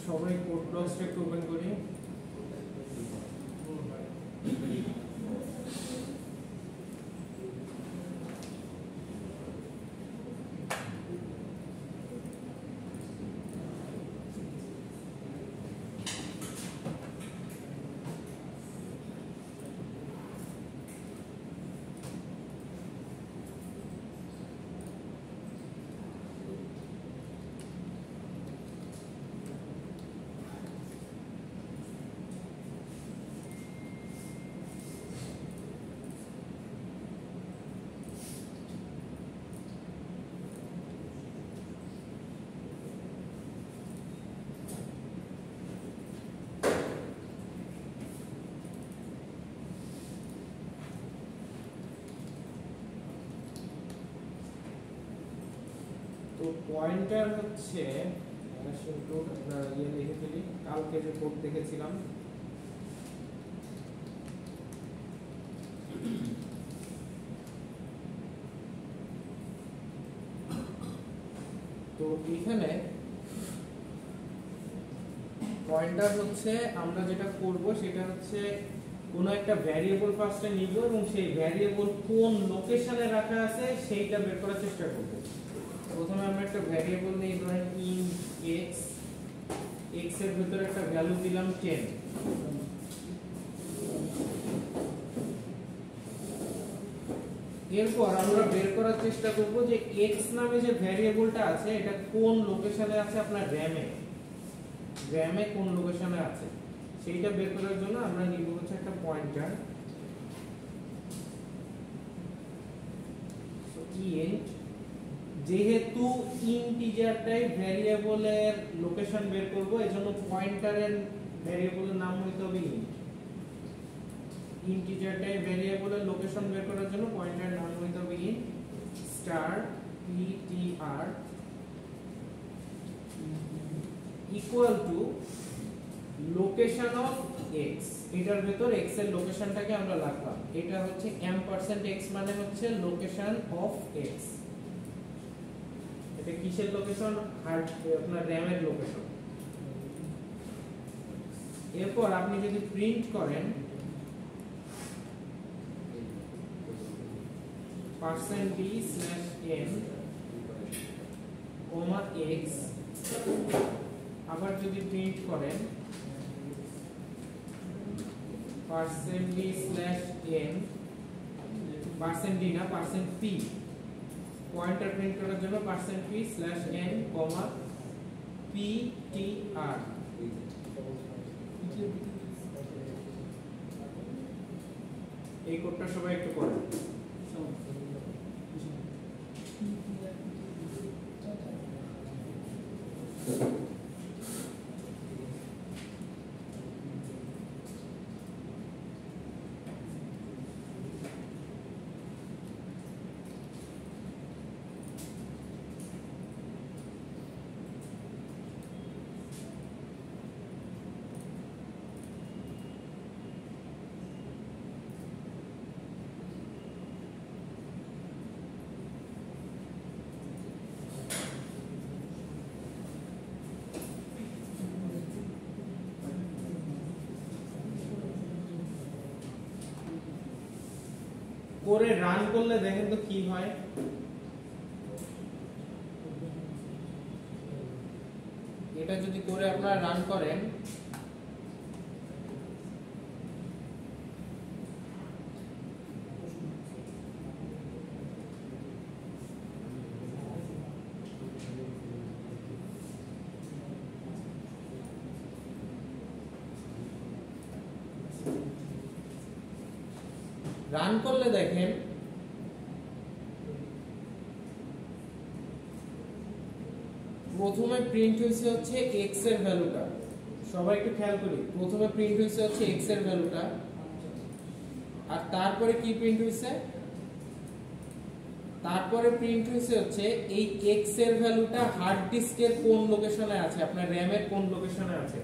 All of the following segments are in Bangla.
সবাই কোড ব্লকসটা একটু ওপেন করি। তো পয়েন্টার হচ্ছে লিখে ফেলি, কালকে যে কোড দেখেছিলাম। তো এখানে পয়েন্টার হচ্ছে আমরা যেটা করব সেটা হচ্ছে কোনো একটা ভ্যারিয়েবল ফার্স্টে নিব এবং সেই ভ্যারিয়েবল কোন লোকেশনে রাখা আছে সেইটা বের করার চেষ্টা করব। প্রথমে আমরা একটা ভ্যারিয়েবল নিই, ধরেন int x, x এর ভিতরে একটা ভ্যালু দিলাম 10। এরপর আমরা বের করার চেষ্টা করব যে x নামে যে ভ্যারিয়েবলটা আছে এটা কোন লোকেশনে আছে, আপনার র‍্যামে কোন লোকেশনে আছে সেইটা বের করার জন্য আমরা নিব হচ্ছে একটা পয়েন্টার। সো int, যেহেতু ইন্টিজার টাইপ ভ্যারিয়েবলের লোকেশন বের করব এজন্য পয়েন্টারের ভ্যারিয়েবলের নাম হইতে হবে int। ইন্টিজার টাইপ ভ্যারিয়েবলের লোকেশন বের করার জন্য পয়েন্টারের নাম হইতে হবে int star ptr equal to location of x। এটার ভিতর x এর লোকেশনটাকে আমরা রাখলাম, এটা হচ্ছে %x মানে হচ্ছে লোকেশন অফ x। এটা কিসের লোকেশন? আপনার র‍্যামের লোকেশন। এরপর আপনি যদি প্রিন্ট করেন %d/n, x, আবার যদি প্রিন্ট করেন %d/n, %d না %p, পয়েন্টার প্রিন্ট করার জন্য %p/n, ptr। এই কোডটা সবাই একটু করেন। করে রান করলে দেখেন তো কি হয়। এটা যদি করে আপনারা রান করেন দেখেন প্রথমে প্রিন্ট হইছে হচ্ছে x এর ভ্যালুটা। সবাই একটু খেয়াল করি, প্রথমে প্রিন্ট হইছে হচ্ছে x এর ভ্যালুটা, আর তারপরে কি প্রিন্ট হইছে? তারপরে প্রিন্ট হইছে হচ্ছে এই x এর ভ্যালুটা হার্ড ডিস্কের কোন লোকেশনে আছে, আপনার র‍্যামের কোন লোকেশনে আছে।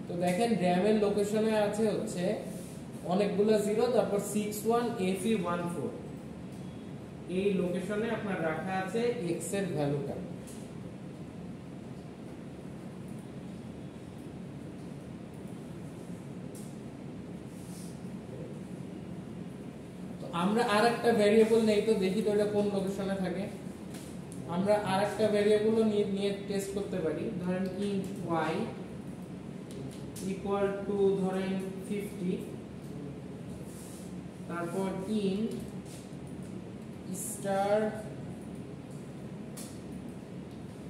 তো দেখেন র‍্যামের লোকেশনে আছে হচ্ছে অনেকগুলো 0, তারপর 61fe14, এই লোকেশনে আপনার রাখা আছে x এর ভ্যালুটা। আমরা আরেকটা ভেরিয়েবল নেই, তো দেখি তো এটা কোন লোকেশনে থাকে। আমরা আরেকটা ভেরিয়েবলও নিয়ে টেস্ট করতে পারি। ধরেন int y ইকুয়াল টু ধরেন 50, তারপর int star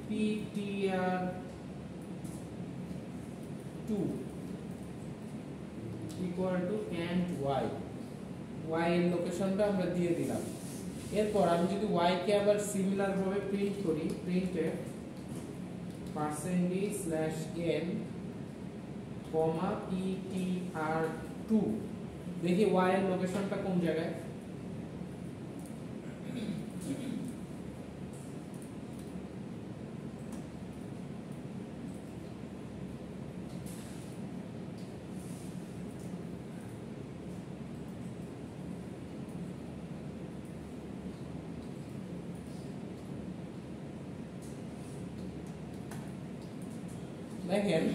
ptr2 equal to and y এর লোকেশনটা আমরা দিয়ে দিলাম। এরপর আমি যদি y কে আবার সিমিলার ভাবে প্রিন্ট করি, printf %n, ptr2, দেখি y এর লোকেশনটা কোন জায়গায়। দেখেন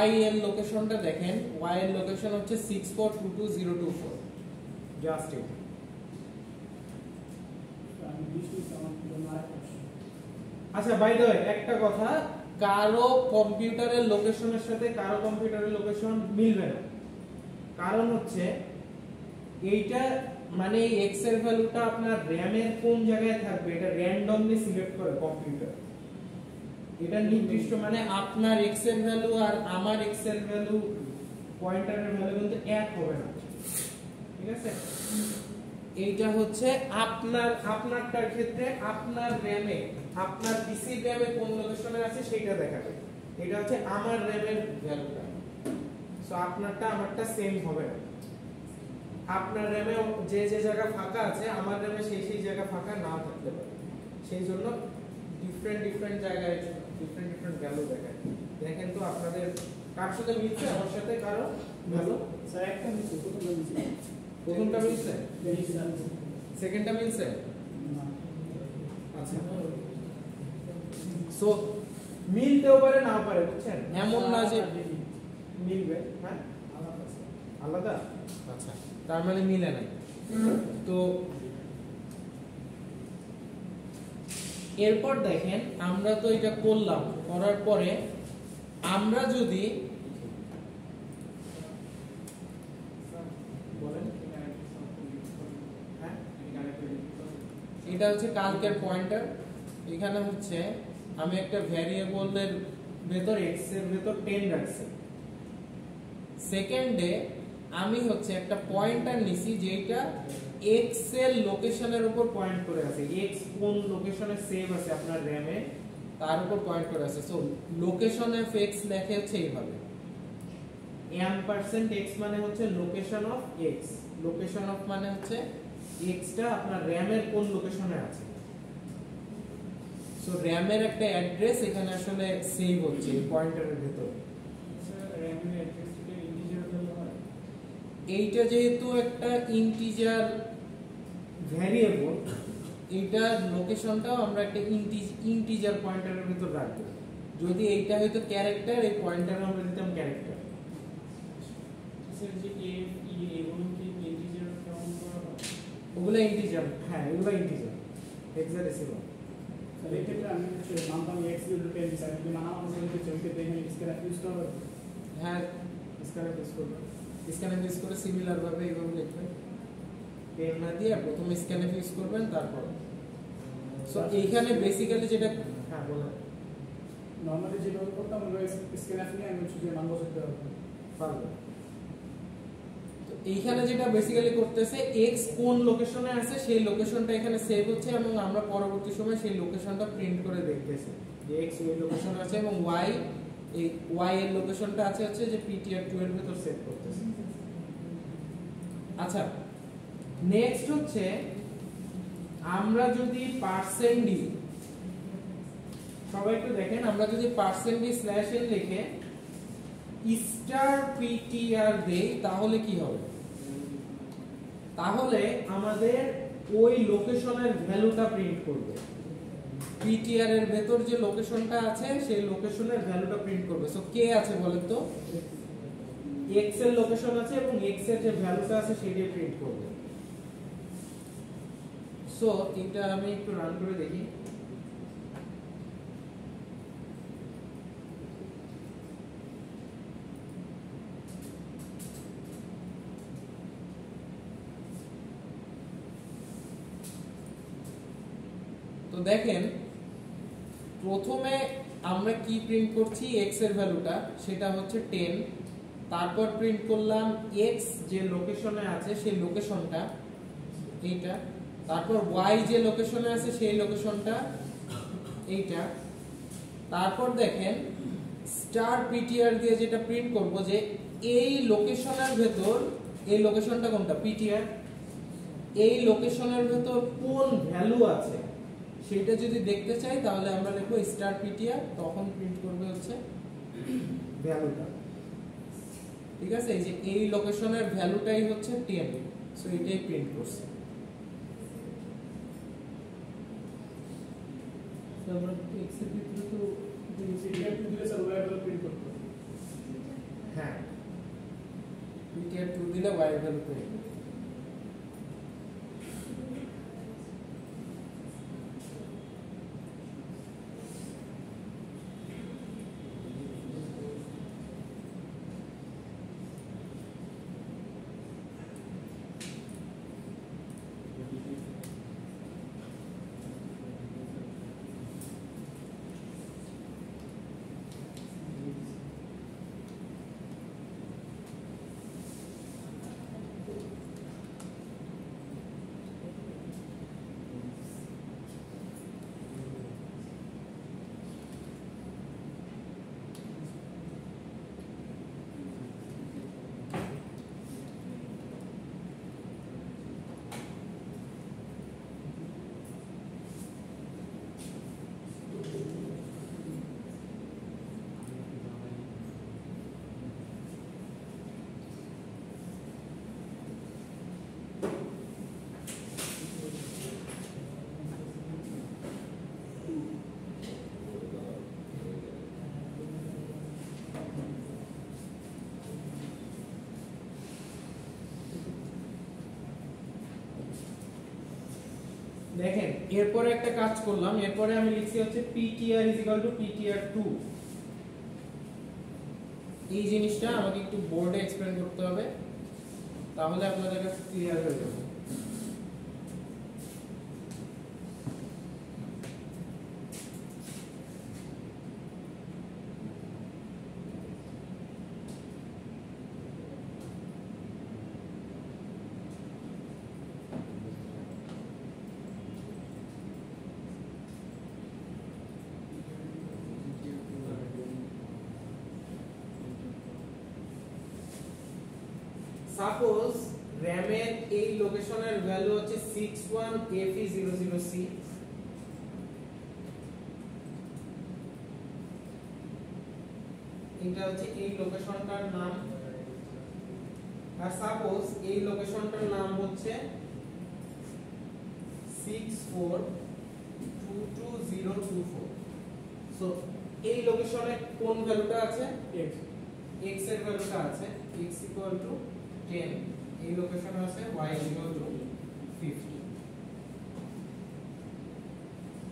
y এর লোকেশনটা দেখেন, y এর লোকেশন হচ্ছে 64222024, জাস্ট ইট। আচ্ছা, বাই দ্য ওয়ে একটা কথা, কারো কম্পিউটারের লোকেশনের সাথে কারো কম্পিউটারের লোকেশন মিলবে না। কারণ হচ্ছে এইটা মানে এই x এর ভ্যালুটা আপনার RAM এর কোন জায়গায় থাকবে এটা র‍্যান্ডমলি সিলেক্ট করে কম্পিউটার। এটা নির্দিষ্ট মানে আপনার x এর ভ্যালু আর আমার x এর ভ্যালু, পয়েন্টারের ভ্যালু কিন্তু এক হবে না, ঠিক আছে? এইটা হচ্ছে আপনারটার ক্ষেত্রে আপনার RAM এ, আপনার পিসি RAM এ কোন লোকেশনে আছে সেটা দেখাবে। এটা হচ্ছে আমার RAM এর ভ্যালুটা। সো আপনারটা আমারটা সেম হবে না। আপনার RAM এ যে যে জায়গা ফাঁকা আছে আমার RAM এ সেই জায়গা ফাঁকা নাও থাকতে পারে। সেই জন্য ডিফারেন্ট জায়গায় ডিফারেন্ট ভ্যালু দেখায়। দেখেন তো আপনাদের কার সাথে মিলছে? আমার সাথে কারো ভ্যালু স্যার একটা মিলছে, প্রথমটা মিলছে, সেকেন্ডটা মিলছে না। আচ্ছা, সো মিলতেও পারে নাও পারে, বুঝছেন? এমন না যে মিলবে, হ্যাঁ আলাদা। আচ্ছা, তার মানে মিলে নাই। তো এরপর দেখেন আমরা তো এটা করলাম, করার পরে আমরা যদি বলেন, হ্যাঁ এটা হচ্ছে কালকের পয়েন্টার। এখানে হচ্ছে আমি একটা ভ্যারিয়েবলের ভেতর x এর ভেতর 10 রাখছি। সেকেন্ডে আমি হচ্ছে একটা পয়েন্টার নিছি যেটা x এর লোকেশনের উপর পয়েন্ট করে আছে। x কোন লোকেশনে সেভ আছে আপনার RAM এ তার উপর পয়েন্ট করে আছে। সো লোকেশন অফ x লেখা হচ্ছে এইভাবে, %x মানে হচ্ছে location of x, location of মানে হচ্ছে x টা আপনার RAM এর কোন লোকেশনে আছে। সো RAM এর একটা অ্যাড্রেস এখানে আসলে সেভ হচ্ছে এই পয়েন্টারের ভেতর। স্যার RAM এর অ্যাড্রেসটা ইন্টিজার ভ্যালু হয়। এইটা যেহেতু একটা ইন্টিজার ভ্যারিয়েবল, এইটার লোকেশনটাও আমরা একটা ইন্টিজার পয়েন্টারের ভিতর রাখবো। যদি এইটা হয়তো ক্যারেক্টার, এই পয়েন্টারে আমরা দিতাম ক্যারেক্টার। স্যার যে f e এগুলো কি ইন্টিজার কাউন্ট করা হয়? ওগুলো ইন্টিজার, হ্যাঁ এগুলো ইন্টিজার হেক্সাডেসিমাল। স্যার এই ক্ষেত্রে আমি হচ্ছে মানতাম x ইকুয়াল টু 10 স্যার, কিন্তু না আমাদের হচ্ছে ওই ক্ষেত্রে এখানে স্কেলার ইউজ করা হবে। হ্যাঁ স্ক্যানার ইউজ করবে, স্ক্যানার ইউজ করে সিমিলার ভাবে এইভাবে লিখবেন। পেন না দিয়ে প্রথমে স্ক্যানার ইউজ করবেন, তারপর সো এইখানে বেসিক্যালি যেটা, হ্যাঁ বলেন। নরমালি যেভাবে করতাম ওই স্কেলার নিয়ে আমি হচ্ছে যে মান বসাতে পারবো। তো এইখানে যেটা বেসিক্যালি করতেছে x কোন লোকেশনে আছে সেই লোকেশনটা এখানে সেভ হচ্ছে এবং আমরা পরবর্তী সময় সেই লোকেশনটা প্রিন্ট করে দেখতেছি যে x ওই লোকেশনে আছে এবং y এই y এর লোকেশনটা আছে হচ্ছে যে ptr2 এর ভিতর সেভ করতেছে। আচ্ছা, নেক্সট হচ্ছে আমরা যদি %d, সবাই একটু দেখেন, আমরা যদি %d/n লিখে *ptr দেই তাহলে কি হবে? তাহলে আমাদের ওই লোকেশনের ভ্যালুটা প্রিন্ট করবে। পিটিআর এর ভেতর যে লোকেশনটা আছে সেই লোকেশনের ভ্যালুটা প্রিন্ট করবে। সো কে আছে বলেন তো? x এর লোকেশন আছে এবং x এর যে ভ্যালুটা আছে সেটাই প্রিন্ট করবে। সো এটা আমি একটু রান করে দেখি। তো দেখেন প্রথমে আমরা কি প্রিন্ট করছি, x এর ভ্যালুটা সেটা হচ্ছে 10, তারপর প্রিন্ট করলাম x যে লোকেশনে আছে সেই লোকেশনটা এইটা, তারপর y যে লোকেশনে আছে সেই লোকেশনটা এইটা, তারপর দেখেন স্টার পিটিআর দিয়ে যেটা প্রিন্ট করব যে এই লোকেশনের ভেতর, এই লোকেশনটা কোনটা পিটিআর, এই লোকেশনের ভেতর কোন ভ্যালু আছে সেটা যদি দেখতে চাই তাহলে আমরা লিখব স্টার পিটিআর, তখন প্রিন্ট করবে হচ্ছে ভ্যালুটা। ঠিক আছে, এই যে এই লোকেশনের ভ্যালুটাই হচ্ছে 10, সো এটাই প্রিন্ট করছে। তো আমরা x এর ভিতরে তো পিটিআর টু দিলে স্যার ওয়াই ভ্যালু প্রিন্ট করতে হবে। হ্যাঁ, পিটিআর টু দিলে y এর ভ্যালু প্রিন্ট করবে। দেখেন এরপরে একটা কাজ করলাম, এরপরে আমি লিখছি হচ্ছে ptr ptr2। এই জিনিসটা আমাকে একটু বোর্ডে এক্সপ্লেন করতে হবে, তাহলে আপনাদের কাছে ক্লিয়ার হয়ে যাবে। সাপোজ RAM এর এই লোকেশনের ভ্যালু হচ্ছে 61FE00C, এটা হচ্ছে এই লোকেশনটার নাম। আর সাপোজ এই লোকেশনটার নাম হচ্ছে 64222024। সো এই লোকেশনে কোন ভ্যালুটা আছে? x এর ভ্যালুটা আছে, x = 10, এই লোকেশনে আছে y = 50।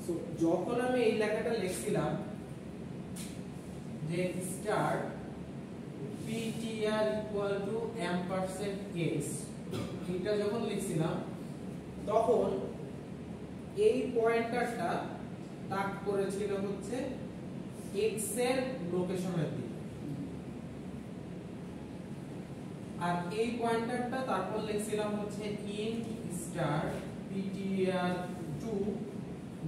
সো যখন আমি এই লেখাটা লিখছিলাম যে স্টার ptr = $x, এটা যখন লিখছিলাম তখন এই পয়েন্টারটা টাগ করেছিল হচ্ছে x এর লোকেশনের দিকে, আর এই পয়েন্টারটা তারপর লিখছিলাম হচ্ছে int star ptr2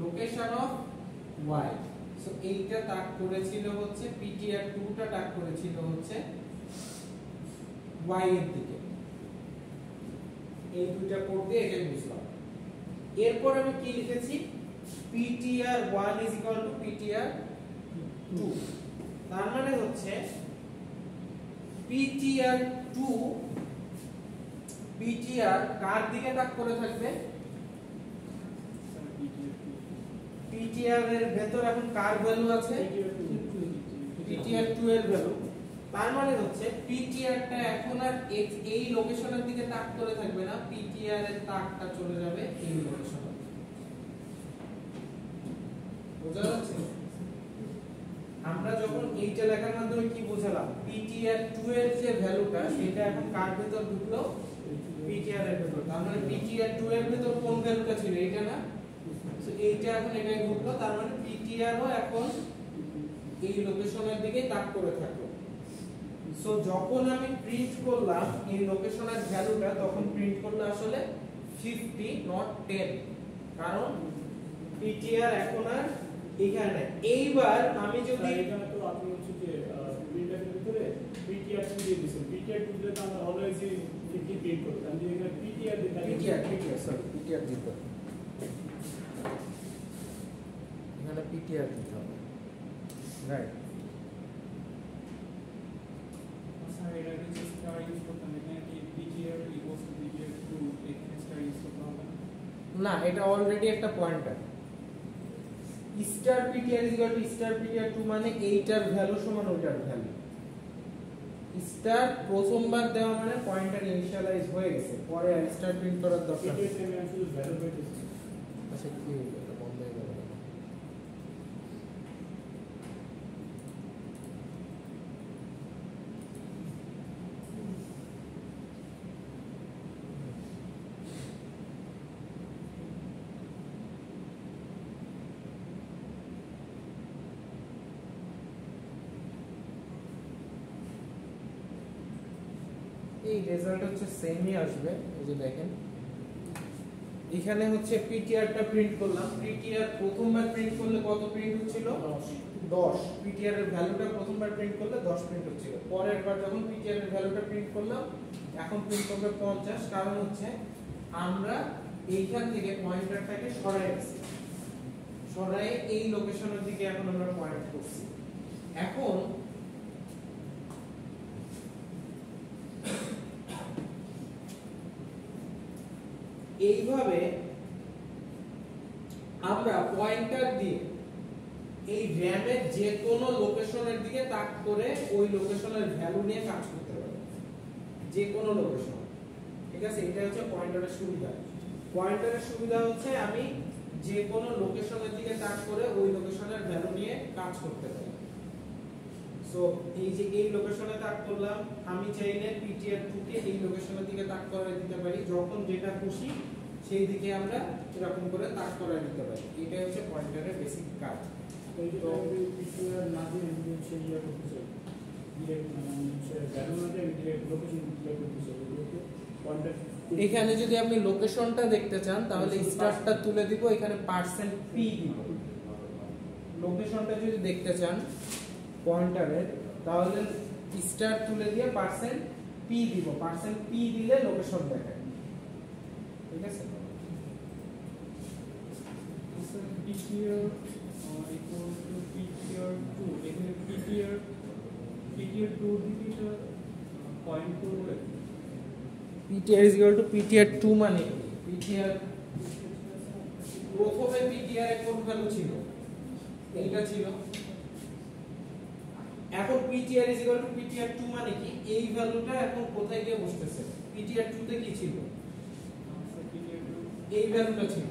location of y। So এইটা টাগ করেছিল হচ্ছে ptr2 টা টাগ করেছিল হচ্ছে y এর দিকে। এই দুইটা কোড দিয়ে এটা বুঝলাম। এরপর আমি কি লিখেছি? ptr1 = ptr2, তার মানে হচ্ছে ptr2 ptr কার দিকে টাগ করে থাকবে? পিটিআর এর ভেতর এখন কার ভ্যালু আছে? পিটিআর 2 এর ভ্যালু। তার মানে হচ্ছে পিটিআর টা এখন আর এই লোকেশনের দিকে তাক করে থাকবে না, পিটিআর এর তাকটা চলে যাবে এই লোকেশনে। বুঝা যাচ্ছে? আমরা যখন এইটা লেখার মাধ্যমে কি বুঝালাম, পিটিআর 2 এর যে ভ্যালুটা সেটা এখন কার ভেতর ঢুকলো? পিটিআর এর ভেতর। তার মানে পিটিআর 2 এর ভেতর কোন ভ্যালুটা ছিল? এইটা না? সো এইটা এখন এটাই ঢুকলো, তার মানে পিটিআর ও এখন এই লোকেশনের দিকে তাক করে থাকলো। সো যখন আমি প্রিন্ট করলাম এই লোকেশনের ভ্যালুটা, তখন প্রিন্ট করলে আসলে 50 নট 10, কারণ পিটিআর এখন আর এখানে। এইবার আমি যদি এখানে তো আপনি হচ্ছে যে প্রিন্টারের ভিতরে পিটিআর 2 দিয়ে দিয়েছেন, পিটিআর 2 দিলে তো আমরা অলওয়েজ 50 প্রিন্ট করব, আমি যদি এখানে পিটিআর দিই, পিটিআর দিতে হবে, এখানে পিটিআর দিতে হবে, রাইট? স্যার এটা হচ্ছে স্টার ইউজ করতাম, এখানে কি পিটিআর ইকুয়ালস টু পিটিআর 2 এখানে স্টার ইউজ করতে হবে না, এটা অলরেডি একটা pointer. Star PTR equal to star PTR 2 মানে এইটার ভ্যালু সমান ওইটার ভ্যালু। স্টার প্রথমবার দেওয়া মানে পয়েন্টার ইনিশিয়ালাইজ হয়ে গেছে, পরে আর স্টার প্রিন্ট করার দরকার নেই। পিটিআর আমি শুধু ভ্যালু পাইতেছি। আচ্ছা, কি হলো? এটা বন্ধ হয়ে গেল। এই রেজাল্ট হচ্ছে সেমই আসবে। এই যে দেখেন, এখানে হচ্ছে পিটিআরটা প্রিন্ট করলাম, পিটিআর প্রথমবার প্রিন্ট করলে কত প্রিন্ট হচ্ছিল? 10। পিটিআর এর ভ্যালুটা প্রথমবার প্রিন্ট করলে 10 প্রিন্ট হচ্ছিল। পরের বার যখন পিটিআর এর ভ্যালুটা প্রিন্ট করলাম, এখন প্রিন্ট করবে 50, কারণ হচ্ছে আমরা এইখান থেকে পয়েন্টারটাকে সরাই দিয়েছি, সরাই এই লোকেশনের দিকে এখন আমরা পয়েন্ট করছি। এখন এইভাবে আমরা পয়েন্টার দিয়ে এই র্যামের যে কোনো লোকেশনের দিকে তাক করে ওই লোকেশনের ভ্যালু নিয়ে কাজ করতে পারি, যে কোনো লোকেশন। ঠিক আছে, এটা হচ্ছে পয়েন্টারের সুবিধা। পয়েন্টারের সুবিধা হচ্ছে আমি যে কোনো লোকেশনের দিকে তাক করে ওই লোকেশনের ভ্যালু নিয়ে কাজ করতে পারি। সো এই যে এই লোকেশনে তাক করলাম, আমি চাইলে পিটিআর 2 কে এই লোকেশনের দিকে তাক করে দিতে পারি, যখন যেটা খুশি সেই দিকে আমরা এরকম করে তাক করে দিতে পারি। এটাই হচ্ছে পয়েন্টারের বেসিক কাজ। এই যে পিটিআর না দিয়ে আমি হচ্ছে ইয়া করতে চাই, ডিরেক্ট মানে হচ্ছে ভ্যালু না দিয়ে ডিরেক্ট লোকেশন ডিক্লেয়ার করতে চাই, পয়েন্টার। এখানে যদি আপনি লোকেশনটা দেখতে চান তাহলে স্টারটা তুলে দিব, এখানে %p দিব। লোকেশনটা যদি দেখতে চান পয়েন্টারের, তাহলে স্টার তুলে দিয়ে %p দিব, %p দিলে লোকেশন দেখায়। ঠিক আছে, পিটিআর ইকুয়াল টু পিটিআর 2, এখানে পিটিআর 2 দিকে পয়েন্ট করবে। PTR is equal to PTR 2 মানে পিটিআর প্রথমে পিটিআর এর কোন ভ্যালু ছিল? এইটা ছিল। এখন PTR is equal to PTR 2 মানে কি? এই ভ্যালুটা এখন কোথায় গিয়ে বসতেছে? পিটিআর 2 তে কি ছিল? এই ভ্যালুটা ছিল,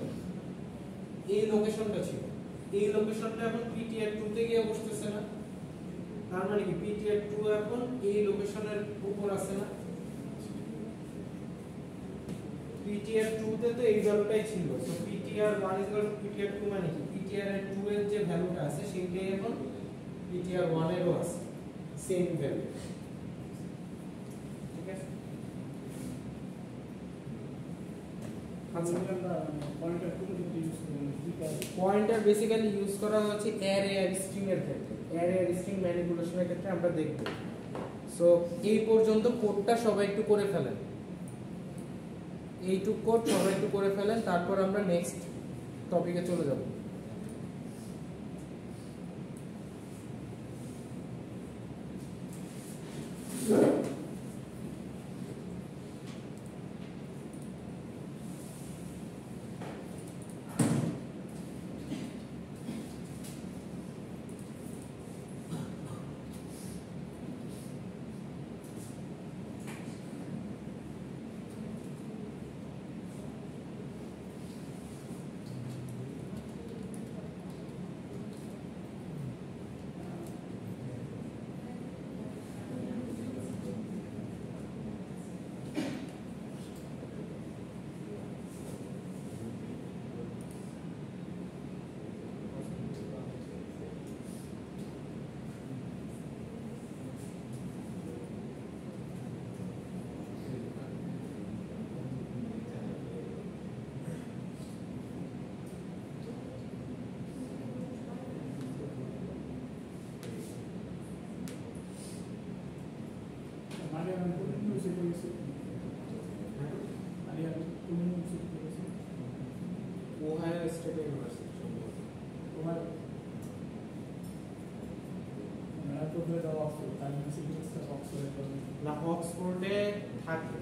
এই লোকেশনটা ছিল, এই লোকেশনটা এখন পিটিআর 2 তে গিয়ে বসতেছে না? তার মানে কি পিটিআর 2 এখন এই লোকেশনের উপর আছে না? পিটিআর 2 তে তো এই ভ্যালুটাই ছিল। So PTR 1 is equal to PTR 2 মানে কি? পিটিআর 2 এর যে ভ্যালুটা আছে সেইটাই এখন পিটিআর 1 এরও আছে, সেম ভ্যালু। ঠিক আছে, আচ্ছা, পয়েন্টার বেসিক্যালি ইউজ করা হচ্ছে অ্যারে আর স্ট্রিং এর ক্ষেত্রে, অ্যারে আর স্ট্রিং ম্যানিপুলেশনের ক্ষেত্রে আমরা দেখব। সো এই পর্যন্ত কোডটা সবাই একটু করে ফেলেন, এইটুক কোড সবাই একটু করে ফেলেন, তারপর আমরা নেক্সট টপিকে চলে যাব। সেটা গেছে আলিয়া কোন ইউনিভার্সিটি গেছে ওহাইও স্টেট ইউনিভার্সিটি সম্ভবত। তোমার মেলা তো হয়ে যাওয়া অক্সফোর্ড তার ইউনিভার্সিটি অক্সফোর্ডে না, অক্সফোর্ডে থাকে।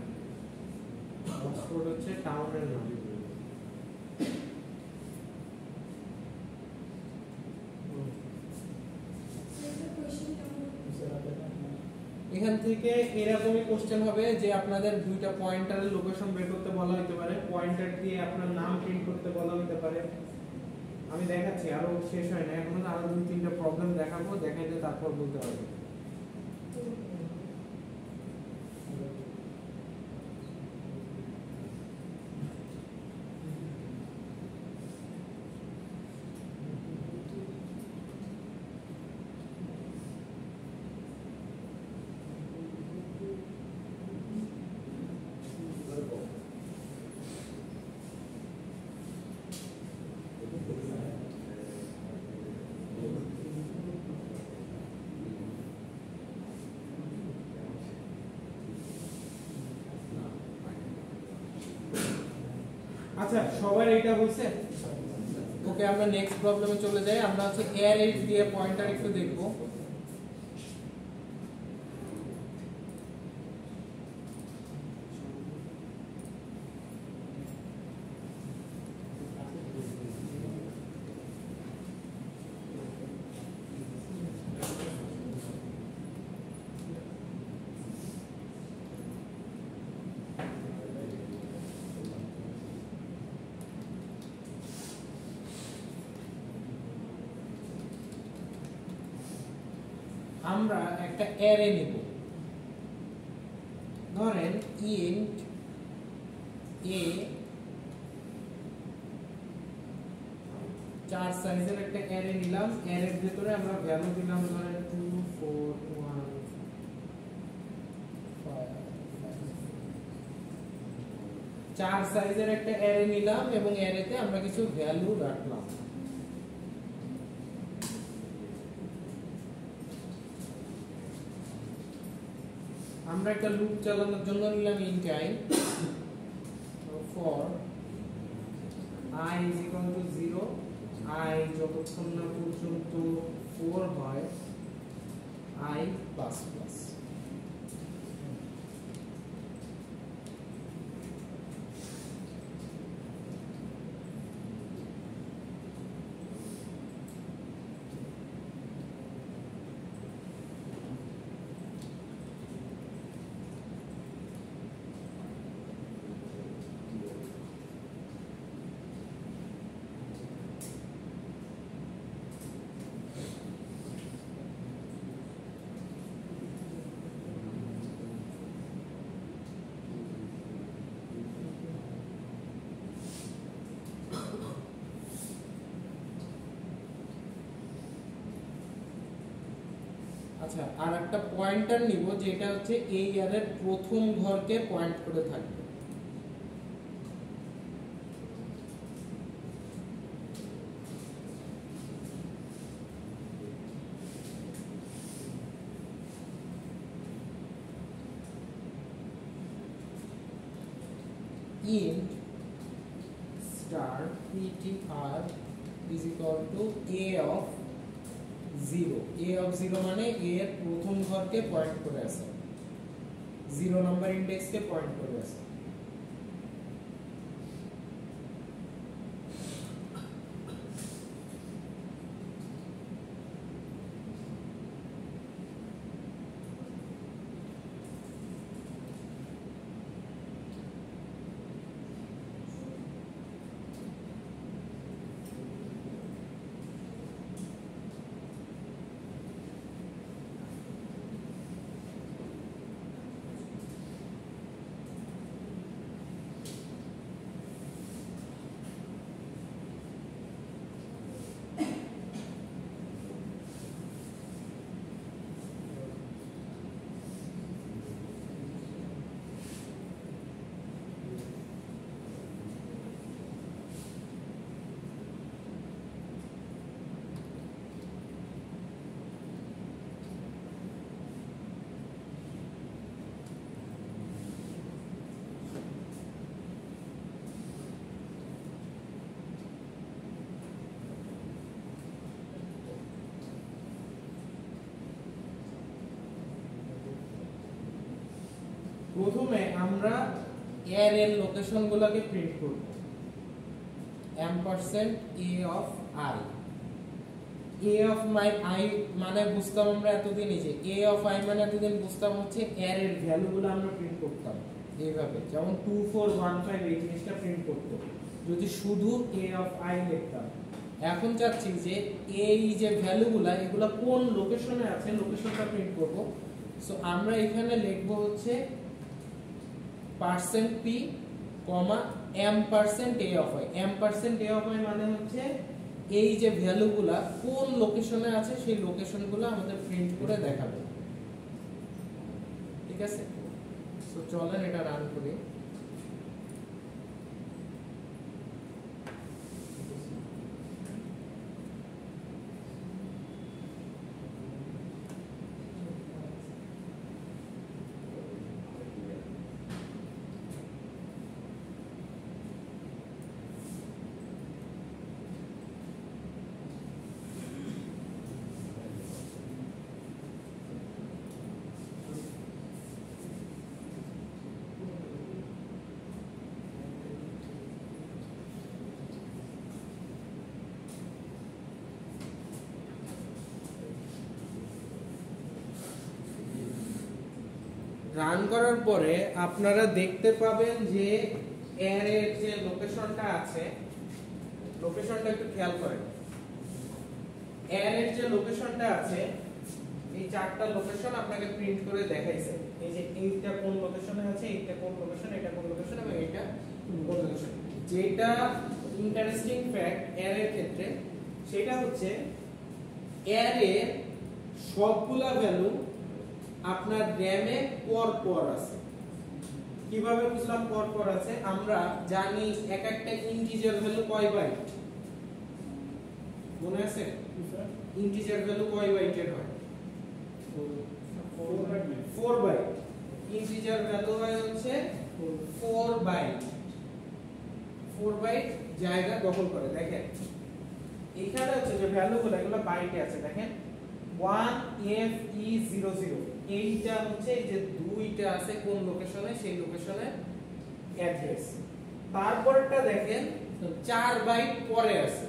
অক্সফোর্ড হচ্ছে টাউনের নাম। এখান থেকে এরকমই কোশ্চেন হবে যে আপনাদের দুইটা পয়েন্টারের লোকেশন বের করতে বলা হতে পারে, পয়েন্টার দিয়ে আপনার নাম প্রিন্ট করতে বলা হতে পারে। আমি দেখাচ্ছি, আরো শেষ হয় না, এখন আরো দুই তিনটা প্রবলেম দেখাবো, দেখাইতে তারপর বলতে পারবো। আচ্ছা, সবার এটা হইছে? ওকে, আমরা নেক্সট প্রবলেমে চলে যাই। আমরা হচ্ছে অ্যারে দিয়ে পয়েন্টার একটু দেখব। আমরা একটা অ্যারে নিব, ধরেন ইন্ট এ 4 সাইজের একটা অ্যারে নিলাম। অ্যারের ভিতরে আমরা ভ্যালু দিলাম ধরেন 2 4 1 5 4 সাইজের একটা অ্যারে নিলাম এবং অ্যারেতে আমরা কিছু ভ্যালু রাখলাম। আমরা একটা লুপ চালানোর জন্য নিলাম int i for I is equal to 0, I যতক্ষণ না পর্যন্ত 4 হয় I plus plus। আচ্ছা, আর একটা পয়েন্টার নিব যেটা হচ্ছে এই অ্যারের প্রথম ঘরকে পয়েন্ট করে থাকবে। int star ptr is equal to a of 0। a of 0 মানে a এর প্রথম ঘরকে পয়েন্ট করে আছে, 0 নাম্বার ইনডেক্সকে পয়েন্ট করে আছে। প্রথমে আমরা এর লোকেশনগুলোকে প্রিন্ট করব $a of I a of my I মানে বুঝতাম আমরা এতদিনই যে a of I মানে এতদিন বুঝতাম হচ্ছে এর ভ্যালুগুলো আমরা প্রিন্ট করতাম এইভাবে, যেমন 2415 এই জিনিসটা প্রিন্ট করতো যদি শুধু a of I লিখতাম। এখন চাচ্ছি যে এই যে ভ্যালুগুলো এগুলো কোন লোকেশনে আছে লোকেশনটা প্রিন্ট করব। সো আমরা এখানে লিখব হচ্ছে %p, m%a of I। m%a of I মানে হচ্ছে এই যে ভ্যালুগুলা কোন লোকেশনে আছে সেই লোকেশনগুলো আমাদের প্রিন্ট করে দেখাবে, ঠিক আছে? সো চলেন এটা রান করি। রান করার পরে আপনারা দেখতে পাবেন যে এর যে লোকেশনটা আছে, লোকেশনটা একটু খেয়াল করেন। এর যে লোকেশনটা আছে এই চারটা লোকেশন আপনাকে প্রিন্ট করে দেখাইছে, এই যে এইটা কোন লোকেশনে আছে, এইটা কোন লোকেশন, এটা কোন লোকেশন এবং এটা কোন লোকেশন। যেটা ইন্টারেস্টিং ফ্যাক্ট এর ক্ষেত্রে সেটা হচ্ছে এর সবগুলা ভ্যালু আপনার র‍্যামে পর আছে। কিভাবে বুঝলাম পর আছে? আমরা জানি এক একটা ইন্টিজার ভ্যালু কয় বাইট, মনে আছে? ইন্টিজার ভ্যালু কয় বাইটের হয়? 4 বাইট। ইন্টিজার ভ্যালু হয় হচ্ছে 4 বাইট। 4 বাইট জায়গা দখল করে। দেখেন এখানে হচ্ছে যে ভ্যালুগুলো এগুলো বাইটে আছে, দেখেন 1FE00 এইটা হচ্ছে এই যে দুইটা আছে কোন লোকেশনে সেই লোকেশনের অ্যাড্রেস। তারপরটা দেখেন 4 বাইট পরে আছে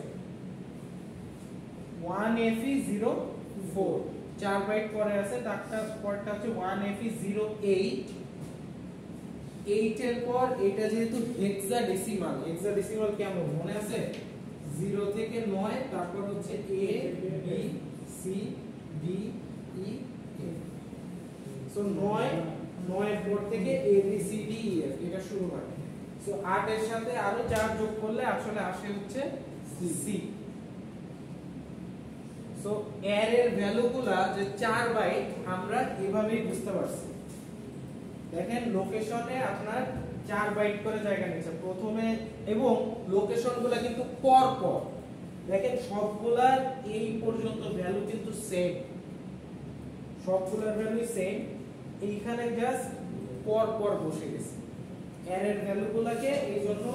1FE04 4 বাইট পরে আছে, তারটা পরটা হচ্ছে 1FE08 8 এর পর এটা যেহেতু হেক্সাডেসিমাল কেমন মনে আছে? 0 থেকে 9 তারপর হচ্ছে A B C D E F। So 9 এর পর থেকে A B C D E F এটা শুরু হয়। সো 8 এর সাথে আরো 4 যোগ করলে আসলে আসে হচ্ছে C। সো এর ভ্যালুগুলা যে 4 বাইট আমরা এভাবেই বুঝতে পারছি। দেখেন লোকেশনে আপনার 4 বাইট করে জায়গা নিচ্ছে প্রথমে, এবং লোকেশনগুলো কিন্তু পর দেখেন সবগুলার এই পর্যন্ত ভ্যালু কিন্তু সেম, সবগুলার ভ্যালু সেম। এইখানে জাস্ট পর বসে গেছে এর ভ্যালুগুলোকে, এইজন্য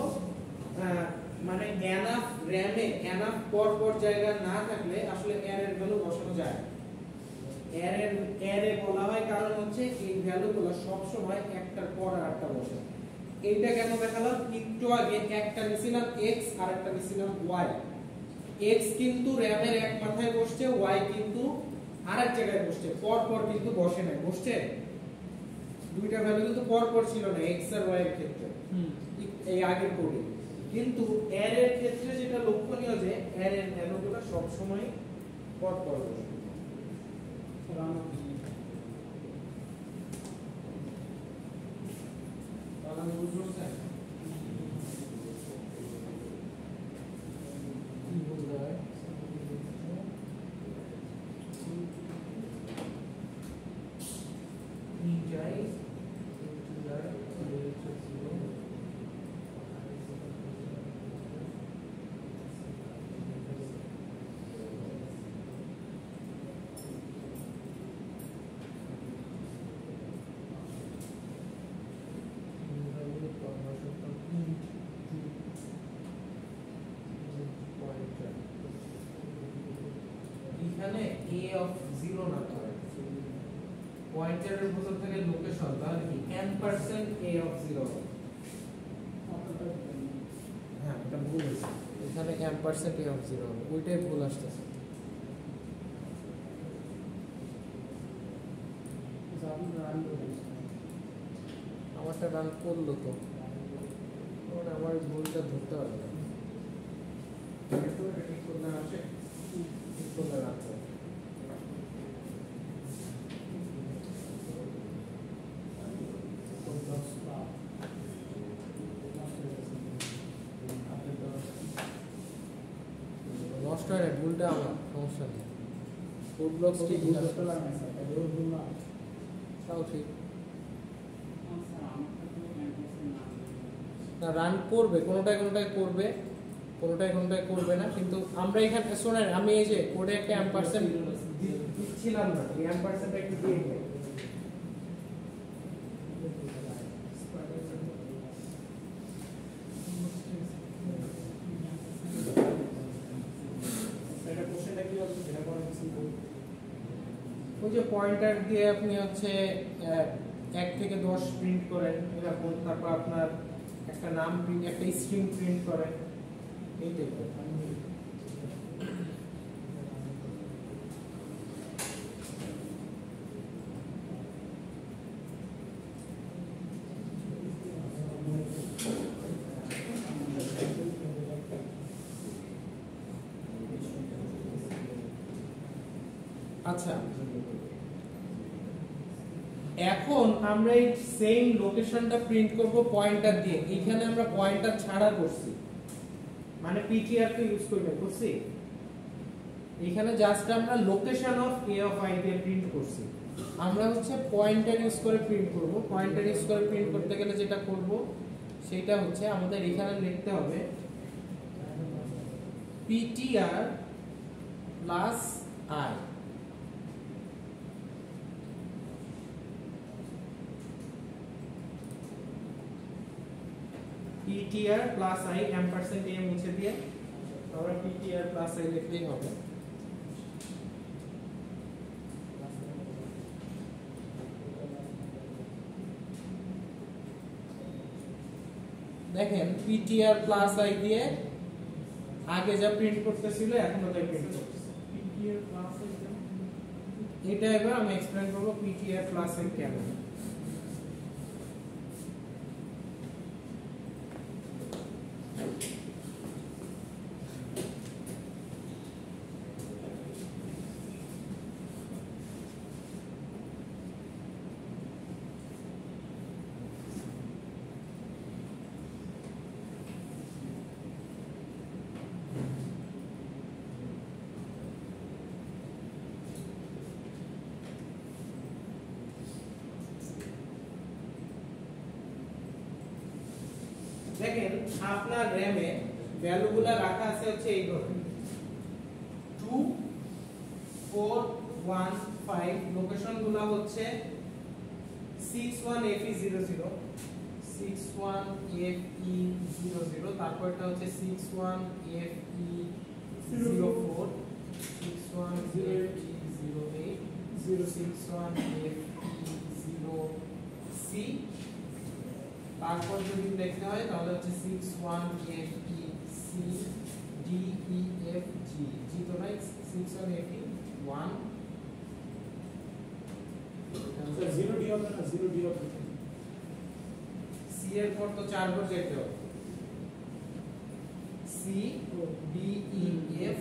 মানে এনাফ র‍্যামে এনাফ পর জায়গা না থাকলে আসলে এর ভ্যালু বসানো যায় না। এর বলা হয় কারণ হচ্ছে এই ভ্যালুগুলো সব সময় একটার পর আরেকটা বসে। এইটা কেন দেখালাম? একটু আগে একটা নিছিলাম x আর একটা নিছিলাম y। x কিন্তু র‍্যামের এক মাথায় বসছে, y কিন্তু আরেক জায়গায় বসছে, পর কিন্তু বসে না। বসছে দুইটা ভ্যালু কিন্তু পর ছিল না x আর y এর ক্ষেত্রে এই আগের কোডে, কিন্তু এর ক্ষেত্রে যেটা লক্ষণীয় যে এর ভ্যালুগুলো সব সময় পর বসে। এখানে a of 0 না করে পয়েন্টারের ভিতর থেকে লোকেশন তাহলে কি n% a of 0 হ্যাঁ এটা ভুল হয়েছে এখানে n% a of 0 হবে ওইটাই ভুল আসতেছে আমারটা রান করলো তো আমার ভুলটা ধরতে পারবে না ঠিক করলে আসে ঠিক করলে রাখবো নষ্ট হয় না ভুলটা আমার সমস্যা নেই কোড ব্লক ঠিক তাও ঠিক না রান করবে কোনোটাই করবে কোনোটাই করবে না কিন্তু আমরা এখানে শোনেন আমি এই যে কোডে একটা এম্পারসেন্ট দিচ্ছিলাম না এই এম্পারসেন্টটা একটু দিয়ে দিই ওই যে পয়েন্টার দিয়ে আপনি হচ্ছে 1 থেকে 10 প্রিন্ট করেন এরকম তারপর আপনার একটা নাম প্রিন্ট একটা স্ট্রিং প্রিন্ট করেন এই টাইপের আচ্ছা এখন আমরা এই সেম লোকেশনটা প্রিন্ট করব পয়েন্টার দিয়ে এখানে আমরা পয়েন্টার ছাড়া করছি মানে ptr কে ইউজ করছি এখানে জাস্ট আমরা location of a of i দিয়ে প্রিন্ট করছি আমরা হচ্ছে পয়েন্টার ইউজ করে প্রিন্ট করব পয়েন্টার ইউজ করে প্রিন্ট করতে গেলে যেটা করব সেটা হচ্ছে আমাদের এখানে লিখতে হবে ptr plus i ptr plus I ampersand a মুছে দিয়ে আমরা ptr plus I লিখলেই হবে দেখেন ptr plus I দিয়ে আগে যা প্রিন্ট করতেছিল এখন ওটাই প্রিন্ট করতেছে ptr plus I এটা এবার আমি এক্সপ্লেইন করব ptr plus I কেন দেখেন আপনার র‍্যামে ভ্যালুগুলো রাখা আছে হচ্ছে এইভাবে 2 4 1 5 লোকেশনগুলো হচ্ছে 61FE00 61FE00 তারপরটা হচ্ছে 61FE04 61FE08 61FE0C তারপর যদি দেখতে হয় তাহলে হচ্ছে 61FECDEFG জি তো নাই 61FE1 0 ডি হবে না 0 ডি হবে সি এর পর তো 4 বার যেতে হবে সি ডি ই এফ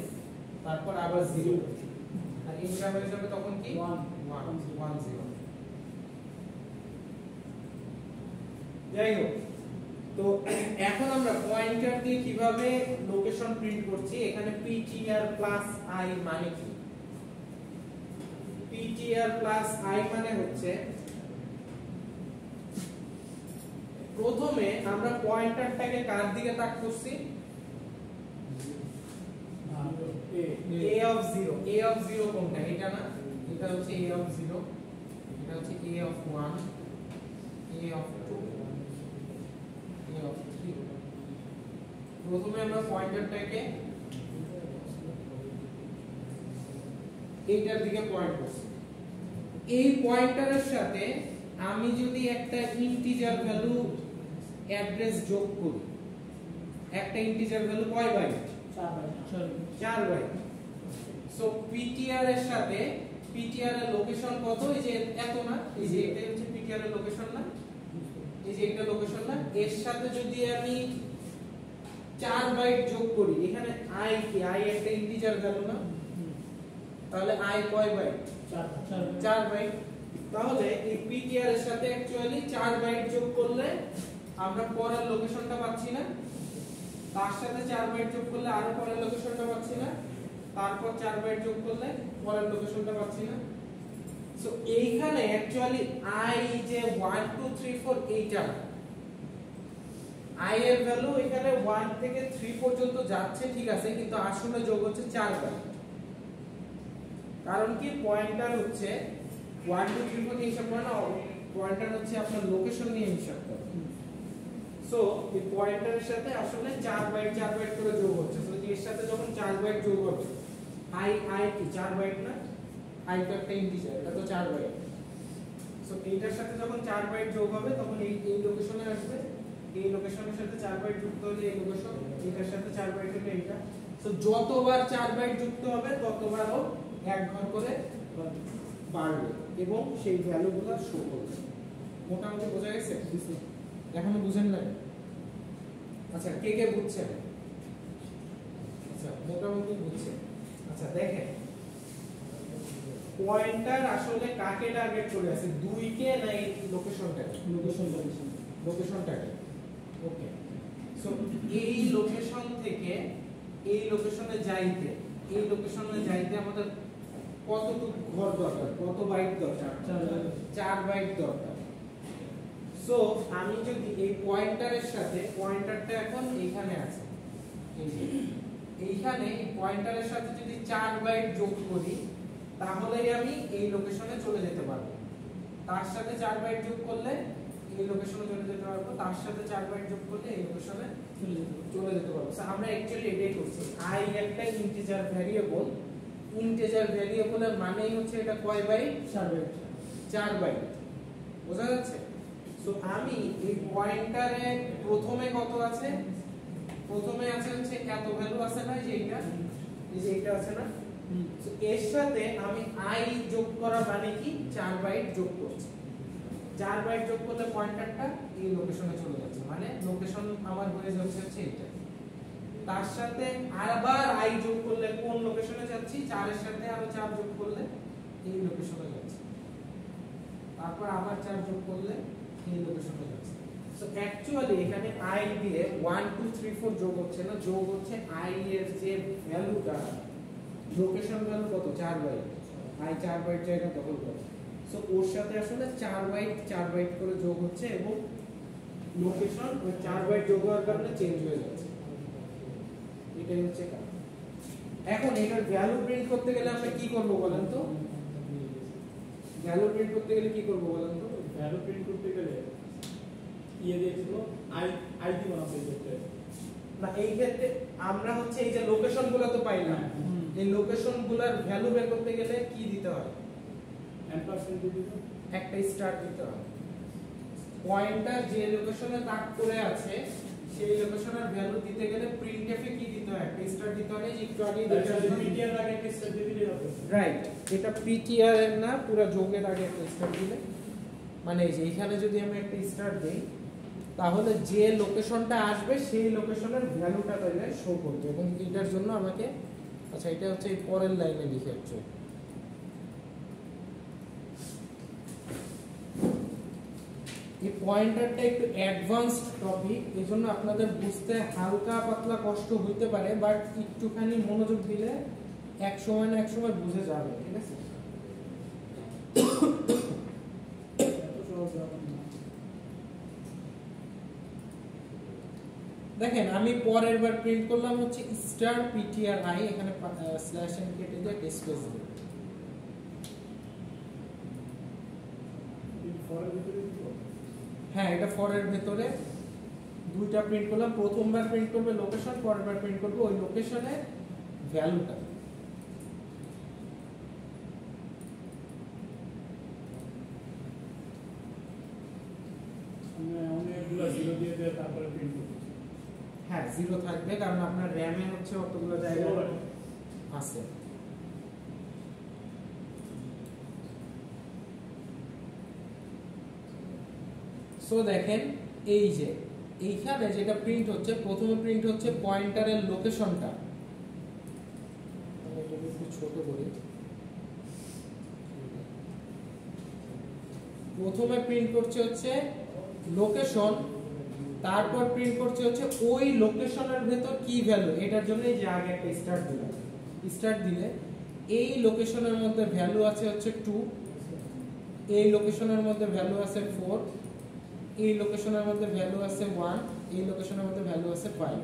তারপর আবার 0 আর ইন্টারভ্যাল হিসেবে তখন কি 1 0 যাই হোক তো এখন আমরা পয়েন্টার দিয়ে কিভাবে লোকেশন প্রিন্ট করছি এখানে ptr প্লাস i মানে কি ptr প্লাস i মানে হচ্ছে প্রথমে আমরা পয়েন্টারটাকে কার দিকে তাক করছি a of 0 কোনটা এটা না এটা হচ্ছে a of 0 এটা হচ্ছে a of 1 a of 2 প্রথমে আমরা পয়েন্টারটাকে এইটার দিকে পয়েন্ট করছি এই পয়েন্টারের সাথে আমি যদি একটা ইন্টিজার ভ্যালু অ্যাড্রেস যোগ করি, একটা ইন্টিজার ভ্যালু কয় বাইট? 4 বাইট। সো পিটিআর এর সাথে পিটিআর এর লোকেশন কত? এই যে এত না, এই যে এটা হচ্ছে পিটিআর এর লোকেশন না, এই যে এটা লোকেশন না, এর সাথে যদি আমি 4 বাইট যোগ করি, এখানে i কি? i একটা ইন্টিজার ভ্যালু না, তাহলে i কয় বাইট? 4 বাইট। তাহলে এই পিটিআর এর সাথে অ্যাকচুয়ালি 4 বাইট যোগ করলে আমরা পরের লোকেশনটা পাচ্ছি না, তার সাথে 4 বাইট যোগ করলে আরো পরের লোকেশনটা পাচ্ছি না, তারপর 4 বাইট যোগ করলে পরের লোকেশনটা পাচ্ছি না। সো এইখানে অ্যাকচুয়ালি i যে 1 2 3 4 এইটা i এর ভ্যালু এখানে 1 থেকে 3 পর্যন্ত যাচ্ছে, ঠিক আছে, কিন্তু আসলে যোগ হচ্ছে 4 বাইট। কারণ কি? পয়েন্টার হচ্ছে 1 2 3 4 হিসাব করে না, পয়েন্টার হচ্ছে আপনার লোকেশন নিয়ে হিসাব করে। সো এই পয়েন্টারের সাথে আসলে 4 বাইট করে যোগ হচ্ছে। সো এর সাথে যখন 4 বাইট যোগ হবে, i কি 4 বাইট না? i তো একটা ইন্টিজার, এটা তো 4 বাইট। সো এইটার সাথে যখন 4 বাইট যোগ হবে তখন এই লোকেশনে আসবে, এই লোকেশনের সাথে 4 বাইট যুক্ত হলে এই লোকেশন, এটার সাথে 4 বাইট হলে এইটা। সো যতবার 4 বাইট যুক্ত হবে ততবারও এক ঘর করে বাড়বে এবং সেই ভ্যালুগুলো শো করবে। মোটামুটি বোঝা গেছে? এখনো বুঝেন না? আচ্ছা, কে কে বুঝছেন? আচ্ছা, মোটামুটি বুঝছেন। আচ্ছা দেখেন, পয়েন্টার আসলে কাকে টার্গেট করে আছে? 2 কে না এই লোকেশনটাকে? লোকেশনটাকে। ওকে। সো এই লোকেশন থেকে এই লোকেশনে যাইতে আমাদের কতটুকু ঘর দরকার? কত বাইট দরকার? 4 বাইট দরকার। সো আমি যদি এই পয়েন্টারের সাথে, পয়েন্টারটা এখন এইখানে আছে, এইখানে এই পয়েন্টারের সাথে যদি 4 বাইট যোগ করি তাহলেই আমি এই লোকেশনে চলে যেতে পারবো। তার সাথে 4 বাইট যোগ করলে এই লোকেশনে চলে যেতে পারবো, তার সাথে 4 বাইট যোগ করলে এই লোকেশনে চলে যেতে পারবো। সো আমরা অ্যাকচুয়ালি এটাই করছি। i একটা ইন্টিজার ভ্যারিয়েবল, ইন্টিজার ভ্যারিয়েবলের মানেই হচ্ছে এটা কয় বাইট? 4 বাইট। বোঝা যাচ্ছে? সো আমি এই পয়েন্টারে প্রথমে কত আছে? প্রথমে আছে হচ্ছে এত ভ্যালু আছে না, যে এইটা, এই যে এইটা আছে না। সো এর সাথে আমি i যোগ করা মানে কি? 4 বাইট যোগ করছি। 4 বাইট যোগ করলে পয়েন্টারটা এই লোকেশনে চলে যাচ্ছে, মানে লোকেশন আমার হয়ে যাচ্ছে হচ্ছে এইটা। তার সাথে আবার i যোগ করলে কোন লোকেশনে যাচ্ছি? 4 এর সাথে আরো 4 যোগ করলে এই লোকেশনে যাচ্ছি। তারপর আবার 4 যোগ করলে এই লোকেশনে যাচ্ছে। সো অ্যাকচুয়ালি এখানে i দিয়ে 1 2 3 4 যোগ হচ্ছে না, যোগ হচ্ছে i এর যে ভ্যালুটা, লোকেশন ভ্যালু কত? 4 বাইট। i 4 বাইট জায়গা দখল করে। সো ওর সাথে আসলে 4 বাইট করে যোগ হচ্ছে এবং লোকেশন ওই 4 বাইট যোগ হওয়ার কারণে চেঞ্জ হয়ে যাচ্ছে। এটাই হচ্ছে কাজ। এখন এটার ভ্যালু প্রিন্ট করতে গেলে আমরা কি করব বলেন তো? ভ্যালু প্রিন্ট করতে গেলে কি করব বলেন তো? ভ্যালু প্রিন্ট করতে গেলে ইয়ে দিয়েছিল আই দিব না করতে না, এই ক্ষেত্রে আমরা হচ্ছে এই যে লোকেশনগুলো তো পাইলাম, এই লোকেশনগুলোর ভ্যালু বের করতে গেলে কি দিতে হয়? এম্পারসেন্ট দিতে একটা স্টার দিতে হয়। পয়েন্টার যে লোকেশনে তাক করে আছে সেই লোকেশনের ভ্যালু দিতে গেলে প্রিন্টএফ এ কি দিতে হয়? একটা স্টার দিতে হয়। যে একটু আগে পিটিআর আগে একটা স্টার দিয়ে দিলে হবে। রাইট, এটা পিটিআর এর না, পুরো যোগের আগে একটা স্টার দিলে, মানে এই যে এখানে যদি আমি একটা স্টার দেই তাহলে যে লোকেশনটা আসবে সেই লোকেশনের ভ্যালুটা তাহলে শো করবে এবং এটার জন্য আমাকে, আচ্ছা এটা হচ্ছে এই পরের লাইনে লিখে হচ্ছে এই পয়েন্টারটা একটু অ্যাডভান্সড টপিক, এজন্য আপনাদের বুঝতে হালকা পাতলা কষ্ট হইতে পারে, বাট একটুখানি মনোযোগ দিলে এক সময় না এক সময় বুঝে যাবে, ঠিক আছে? দেখেন আমি পরের বার প্রিন্ট করলাম হচ্ছে স্টার পিটিআর আই, এখানে স্ল্যাশ এন কেটে দিয়ে স্পেস দিই। হ্যাঁ, এটা ফরের ভেতরে দুইটা প্রিন্ট করলাম। প্রথমবার প্রিন্ট করবে লোকেশন, পরের বার প্রিন্ট করবে ওই লোকেশনের ভ্যালুটা। জিরো দিয়ে দিয়ে তারপরে প্রিন্ট করতে হ্যাঁ 0 থাকবে, কারণ আপনার র‍্যামে হচ্ছে অতগুলো জায়গা আছে। সো দেখেন এই যে এইখানে যেটা প্রিন্ট হচ্ছে, প্রথমে প্রিন্ট হচ্ছে পয়েন্টারের লোকেশনটা। আমি এটাকে একটু ছোট করি। প্রথমে প্রিন্ট করছে হচ্ছে লোকেশন, তারপর প্রিন্ট করছে হচ্ছে ওই লোকেশনের ভেতর কি ভ্যালু, এটার জন্য এই যে আগে একটা স্টার্ট দিলাম। স্টার্ট দিলে এই লোকেশনের মধ্যে ভ্যালু আছে হচ্ছে 2, এই লোকেশনের মধ্যে ভ্যালু আছে 4, এই লোকেশনের মধ্যে ভ্যালু আছে 1, এই লোকেশনের মধ্যে ভ্যালু আছে 5।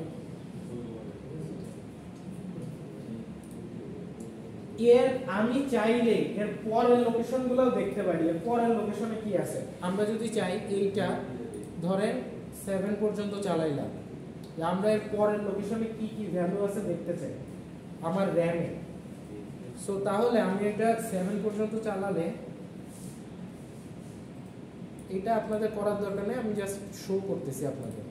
এর আমি চাইলে এর পরের লোকেশনগুলোও দেখতে পারি, এর পরের লোকেশনে কি আছে। আমরা যদি চাই এইটা ধরেন 7 পর্যন্ত চালাইলাম, আমরা এর পরের লোকেশনে কি কি ভ্যালু আছে দেখতে চাই আমার র‍্যামে। সো তাহলে আমি এটা 7 পর্যন্ত চালালে, এটা আপনাদের করার দরকার নেই, আমি জাস্ট শো করতেছি আপনাদের।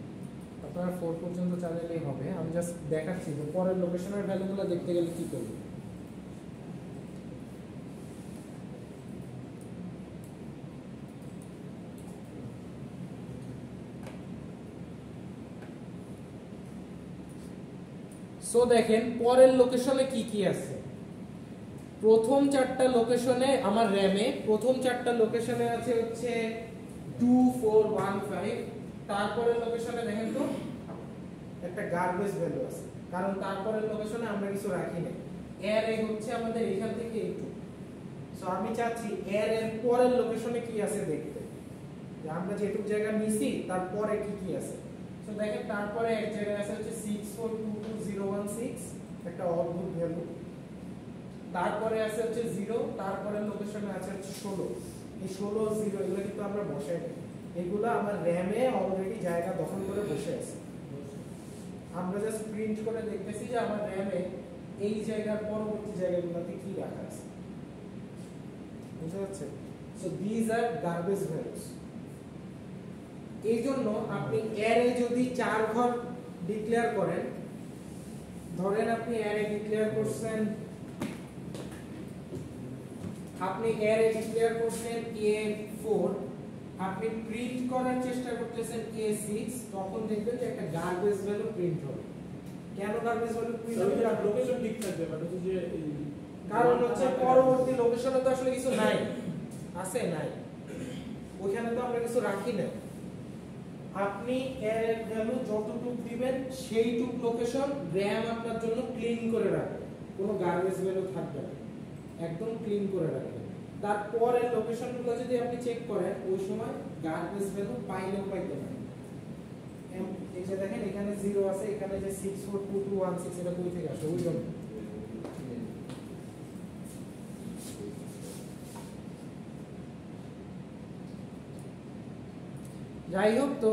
আপনারা 4 পর্যন্ত চালালেই হবে। আমি জাস্ট দেখাচ্ছি যে পরের লোকেশনের ভ্যালুগুলো দেখতে গেলে কি করব। সো দেখেন পরের লোকেশনে কি কি আছে। প্রথম 4টা লোকেশনে আমার র‍্যামে প্রথম 4টা লোকেশনে আছে হচ্ছে 2415। তারপরের লোকেশনে দেখেন তো একটা গার্বেজ ভ্যালু আছে, কারণ তারপরের লোকেশনে আমরা কিছু রাখি না। এর হচ্ছে আমাদের এখান থেকে একটু। সো আমি চাচ্ছি এর পরের লোকেশনে কি আছে দেখতে, যে আমরা যেটুকু জায়গা নিছি তারপরে কি কি আছে। সো দেখেন তারপরে এক জায়গায় আছে হচ্ছে 6422016, একটা অদ্ভুত ভ্যালু। তারপরে আছে হচ্ছে 0, তারপরে লোকেশনে আছে হচ্ছে 16। এই 16 0 এগুলো কিন্তু আমরা বসাই না, এগুলো আমার র‍্যামে অলরেডি জায়গা দখল করে বসে আছে। আমরা জাস্ট প্রিন্ট করে দেখতেছি যে আমার র‍্যামে এই জায়গার পরবর্তী জায়গাগুলোতে কি রাখা আছে। বুঝতে পারছেন? So this are garbage values. এই জন্য আপনি অ্যারে যদি 4 ঘর ডিক্লেয়ার করেন, ধরেন আপনি অ্যারে ডিক্লেয়ার করছেন, A4, আপনি প্রিন্ট করার চেষ্টা করতেছেন A6, তখন দেখবেন যে একটা গার্বেজ ভ্যালু প্রিন্ট হবে। কেন গার্বেজ ভ্যালু প্রিন্ট হবে? লোকেশন ঠিক থাকবে, বাট হচ্ছে যে কারণ হচ্ছে পরবর্তী লোকেশনে তো আসলে কিছু নাই, আছে নাই, ওখানে তো আমরা কিছু রাখি না। আপনি এর ভ্যালু যতটুকু দিবেন সেইটুক লোকেশন র‍্যাম আপনার জন্য ক্লিন করে রাখবে, কোনো গার্বেজ ভ্যালু থাকবে না, একদম ক্লিন করে রাখবে। তারপরের লোকেশনগুলো যদি আপনি চেক করেন, ওই সময় গার্বেজ ভ্যালু পাইলেও পাইতে পারেন। এই যে দেখেন এখানে 0 আছে, এখানে যে 642216 এটা কই থেকে আসে ওই জন্য। যাই হোক, তো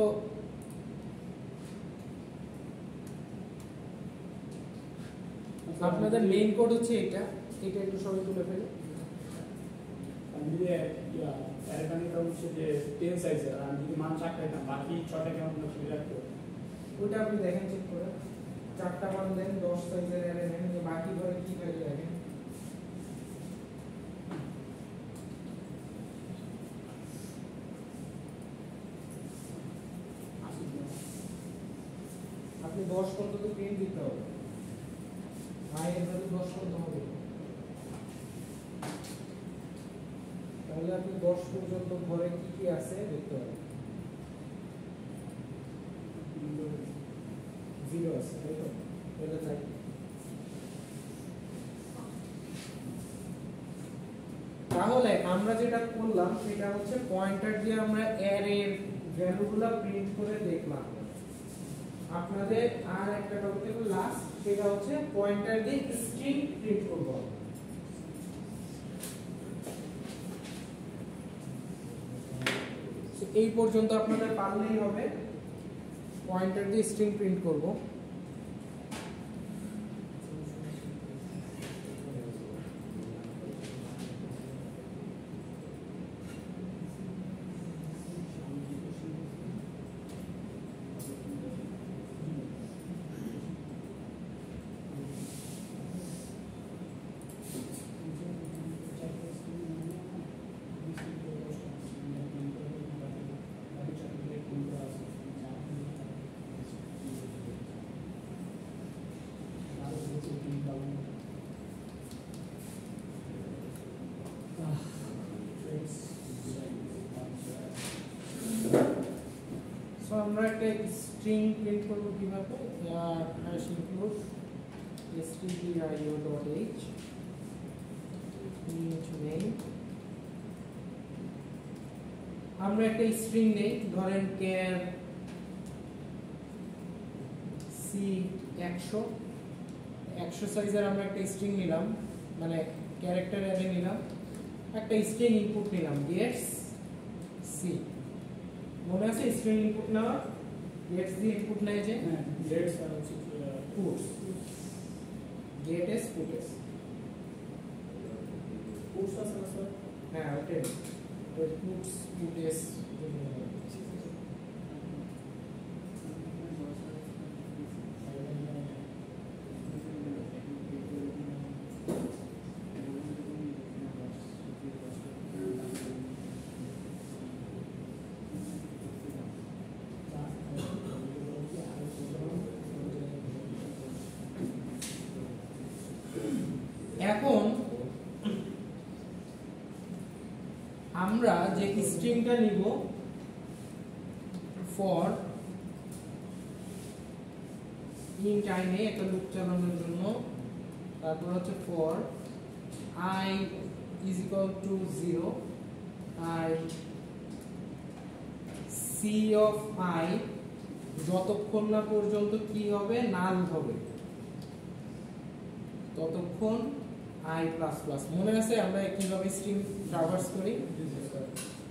আপনাদের মেইন কোড হচ্ছে এটা একটু সবাই তুলে ফেলে। আমি যদি অ্যারেকানিটা হচ্ছে যে 10 সাইজের, আর যদি মান 4টাই না, বাকি 6টা কেমন করে রাখতে হবে? ওটা আপনি দেখেন চেক করে, 4টা মান দেন, 10 সাইজের অ্যারে নেন, যে বাকি ঘরে কি ভ্যালু দেখেন। আপনি 10 পর্যন্ত প্রিন্ট দিতে হবে, এর ভ্যালু 10 পর্যন্ত হবে, তাহলে আপনি 10 পর্যন্ত ঘরে কি কি আছে দেখতে পাবেন। 0 আছে, তাই তো? এটা চাই। তাহলে আমরা যেটা করলাম সেটা হচ্ছে পয়েন্টার দিয়ে আমরা অ্যারের ভ্যালুগুলো প্রিন্ট করে দেখলাম। আপনাদের আর একটা টপিক হলো লাস্ট, সেটা হচ্ছে পয়েন্টার দিয়ে স্ট্রিং প্রিন্ট করব। এই পর্যন্ত আপনাদের পারলেই হবে। পয়েন্টার দিয়ে স্ট্রিং প্রিন্ট করব। আমরা একটা স্ট্রিং প্রিন্ট করব কিভাবে hash include stdio.h name আমরা একটা স্ট্রিং নেই ধরেন char c 100 সাইজের আমরা একটা স্ট্রিং নিলাম মানে ক্যারেক্টার অ্যারে নিলাম একটা স্ট্রিং ইনপুট নিলাম gets c মনে আছে স্ট্রিং ইনপুট নেওয়া gets দিয়ে ইনপুট নেয় যে gets আর হচ্ছে puts gets puts puts আছে না স্যার হ্যাঁ ওকে তো puts puts এখন আমরা যে স্ট্রিংটা নিব ফর ইন্ট i নেই একটা লুপ চালানোর জন্য তারপর হচ্ছে for i is equal to 0 i c of i যতক্ষণ না পর্যন্ত কি হবে নাল হবে ততক্ষণ i++ মনে আছে আমরা কিভাবে স্ট্রিং ট্রাভার্স করি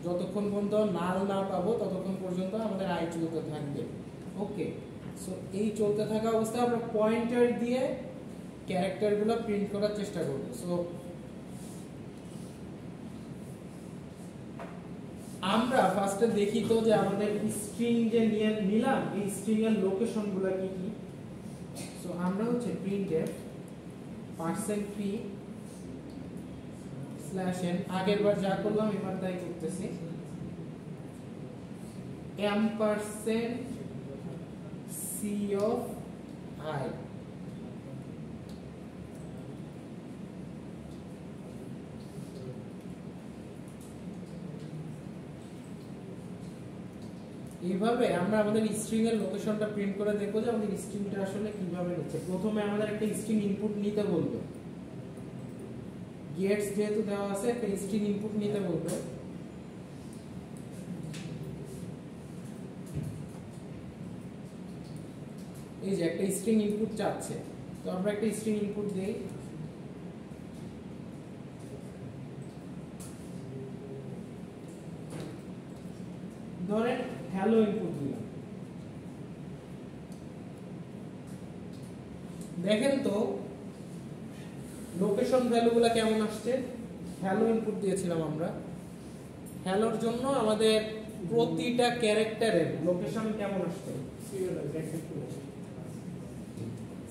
যতক্ষণ পর্যন্ত নাল না পাবো ততক্ষণ পর্যন্ত আমাদের i চলতে থাকবে ওকে সো এই চলতে থাকা অবস্থায় আমরা পয়েন্টার দিয়ে ক্যারেক্টারগুলো প্রিন্ট করার চেষ্টা করব সো আমরা ফার্স্টে দেখি তো যে আমাদের স্ট্রিং যে নিলাম এই স্ট্রিং এর লোকেশনগুলো কি কি সো আমরা হচ্ছে printf %p/n আগের বার যা করলাম এবার তাই করতেছি %c of i এইভাবে আমরা আমাদের স্ট্রিং এর লোকেশনটা প্রিন্ট করে দেখব যে আমাদের স্ট্রিংটা আসলে কিভাবে নিচ্ছে প্রথমে আমাদের একটা স্ট্রিং ইনপুট নিতে বলবে গেটস যেহেতু দেওয়া আছে একটা স্ট্রিং ইনপুট নিতে বলবে এই যে একটা স্ট্রিং ইনপুট চাচ্ছে তো আমরা একটা স্ট্রিং ইনপুট দেই ধরেন হ্যালো ইনপুট দিলাম দেখেন তো লোকেশন ভ্যালুগুলো কেমন আসছে হ্যালো ইনপুট দিয়েছিলাম আমরা হ্যালোর জন্য আমাদের প্রতিটা ক্যারেক্টারের লোকেশন কেমন আসছে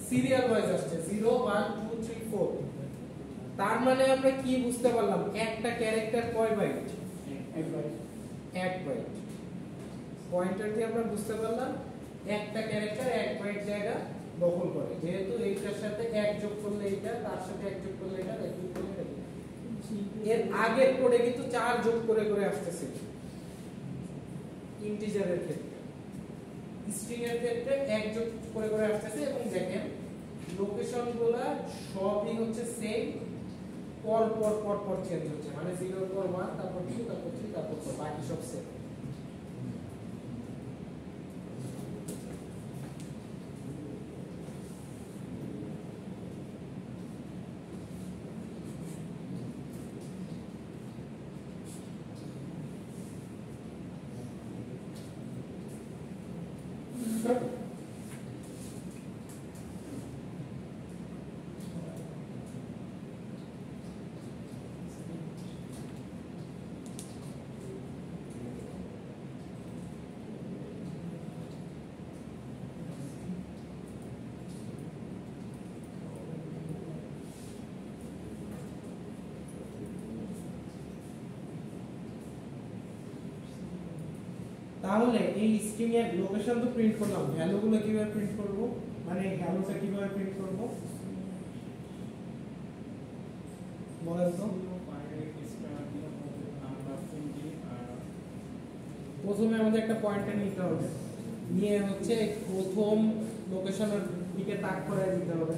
সিরিয়াল ওয়াইজ আসছে 0 1 2 3 4 তার মানে আমরা কি বুঝতে পারলাম একটা ক্যারেক্টার কয় বাইট এক বাইট পয়েন্টার দিয়ে আমরা বুঝতে পারলাম একটা ক্যারেক্টার এক বাইট জায়গা দখল করে যেহেতু এইটার সাথে এক যোগ করলে এইটা তার সাথে এক যোগ করলে এটা একই করলে এর আগের কোডে কিন্তু 4 যোগ করে করে আসতেছে ইন্টিজারের ক্ষেত্রে স্ট্রিং এর ক্ষেত্রে এক যোগ করে করে আসতেছে এবং দেখেন লোকেশনগুলো সবই হচ্ছে সেম পর পর পর পর চেঞ্জ হচ্ছে মানে 0 এর পর 1 তারপর 2 তারপর 3 তারপর 4 বাকি সব সেম তাহলে এই স্ট্রিং এর লোকেশন তো প্রিন্ট করলাম ভ্যালুগুলো কিভাবে প্রিন্ট করব মানে ভ্যালুটা কিভাবে প্রিন্ট করব বলেন তো প্রথমে আমাদের একটা পয়েন্টার নিতে হবে নিয়ে হচ্ছে প্রথম লোকেশনের দিকে তাক করে দিতে হবে।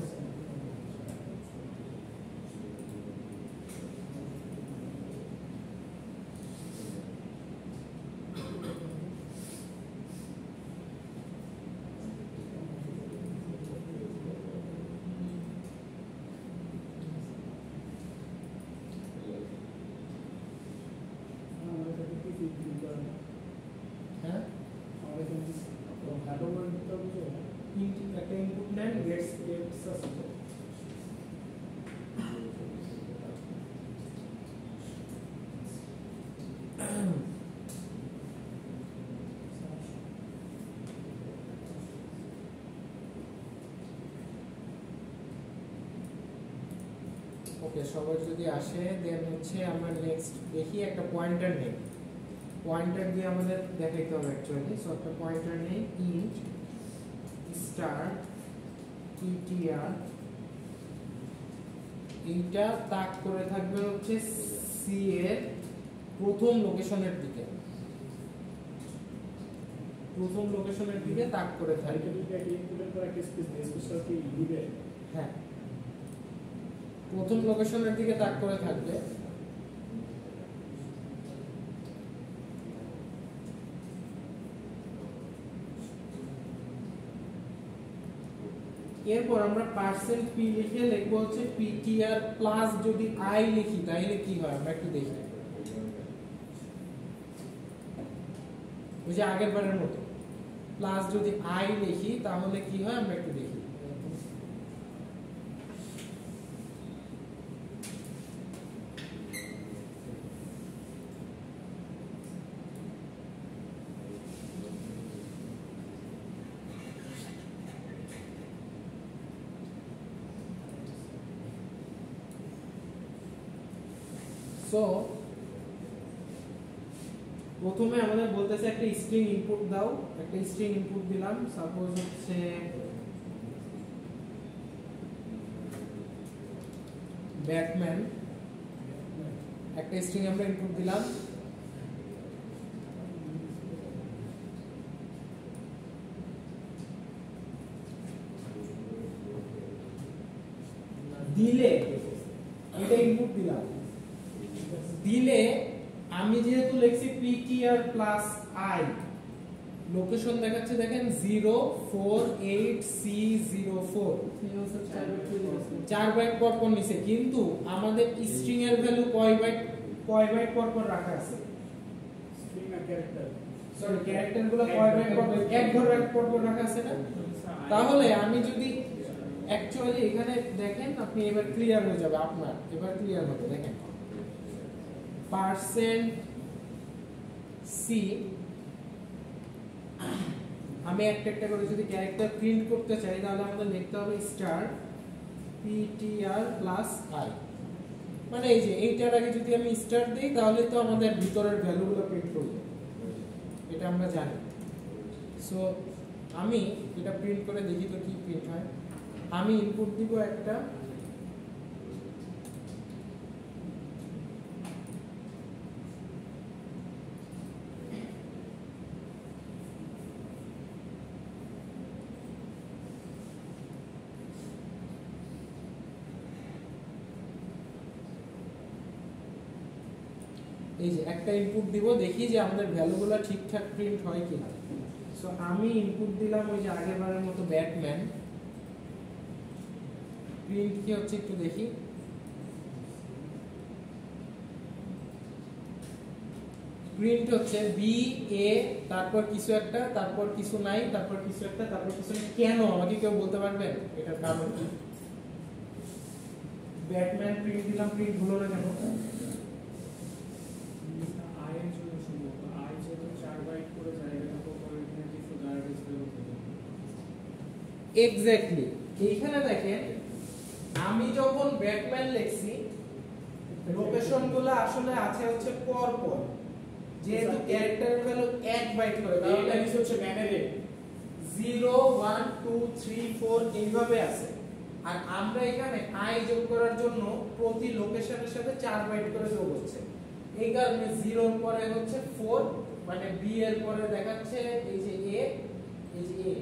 হ্যাঁ, একটা ইনপুট নেন গেটস ওকে, সবার যদি আসে দেন হচ্ছে আমরা নেক্সট দেখি একটা পয়েন্টার নেই, পয়েন্টার দিয়ে আমাদের দেখাইতে হবে অ্যাকচুয়ালি। সো একটা পয়েন্টার নেই ইন্ট স্টার ptr, এইটা তাক করে থাকবে হচ্ছে সি এর প্রথম লোকেশনের দিকে, প্রথম লোকেশনের দিকে তাক করে থাকবে। হ্যাঁ, প্রথম লোকেশনের দিকে তাক করে থাকবে। এরপর আমরা %p লিখে লিখবো হচ্ছে ptr প্লাস যদি i লিখি তাহলে কি হয় আমরা একটু দেখি। ওই যে আগের বারের মতো প্লাস যদি i লিখি তাহলে কি হয় আমরা একটু দেখি। সো প্রথমে আমাদের বলতেছে একটা স্ট্রিং ইনপুট দাও, একটা স্ট্রিং ইনপুট দিলাম, সাপোজ হচ্ছে ব্যাটম্যান, একটা স্ট্রিং আমরা ইনপুট দিলাম। দিলে এটা ইনপুট দিলাম, দিলে আমি যেহেতু লিখছি ptr প্লাস i, লোকেশন দেখাচ্ছে দেখেন 048c04, 4 বাইট পর পর নিছে, কিন্তু আমাদের স্ট্রিং এর ভ্যালু কয় বাইট পর পর রাখা আছে? স্ট্রিং আর ক্যারেক্টার, সরি ক্যারেক্টার গুলো কয় বাইট পর এক ঘর পর পর রাখা আছে না? তাহলে আমি যদি অ্যাকচুয়ালি এখানে দেখেন, আপনি এবার ক্লিয়ার হয়ে যাবে, আপনার এবার ক্লিয়ার হবে। দেখেন %c, আমি একটা একটা করে যদি ক্যারেক্টার প্রিন্ট করতে চাই তাহলে আমাদের লিখতে হবে স্টার ptr প্লাস i, মানে এই যে এইটার আগে যদি আমি স্টার দেই তাহলে তো আমাদের ভিতরের ভ্যালুগুলো প্রিন্ট করবে, এটা আমরা জানি। সো আমি এটা প্রিন্ট করে দেখি তো কি প্রিন্ট হয়। আমি ইনপুট দিব একটা এই যে একটা ইনপুট দিব, দেখি যে আমাদের ভ্যালুগুলো ঠিকঠাক প্রিন্ট হয় কিনা। সো আমি ইনপুট দিলাম ওই যে আগেরবারের মতো ব্যাটম্যান, প্রিন্ট কি হচ্ছে একটু দেখি। প্রিন্ট হচ্ছে বি এ, তারপর কিছু একটা, তারপর কিছু নাই, তারপর কিছু একটা, তারপর কিছু নাই। কেন আমাকে কেউ বলতে পারবেন এটার কারণ কি? ব্যাটম্যান প্রিন্ট দিলাম, প্রিন্ট হলো না কেন? এক্স্যাক্টলি, এইখানে দেখেন আমি যখন ব্যাটম্যান লিখছি লোকেশনগুলো আসলে আছে হচ্ছে পর পর, যেহেতু ক্যারেক্টারের ভ্যালু 1 বাইট করে, তাহলে এটা হচ্ছে ব্যানারে 0 1 2 3 4 এইভাবে আছে। আর আমরা এখানে i যোগ করার জন্য প্রতি লোকেশনের সাথে 4 বাইট করে যোগ হচ্ছে, এই কারণে 0 এর পরে হচ্ছে 4, মানে b এর পরে দেখাচ্ছে এই যে a, এই যে a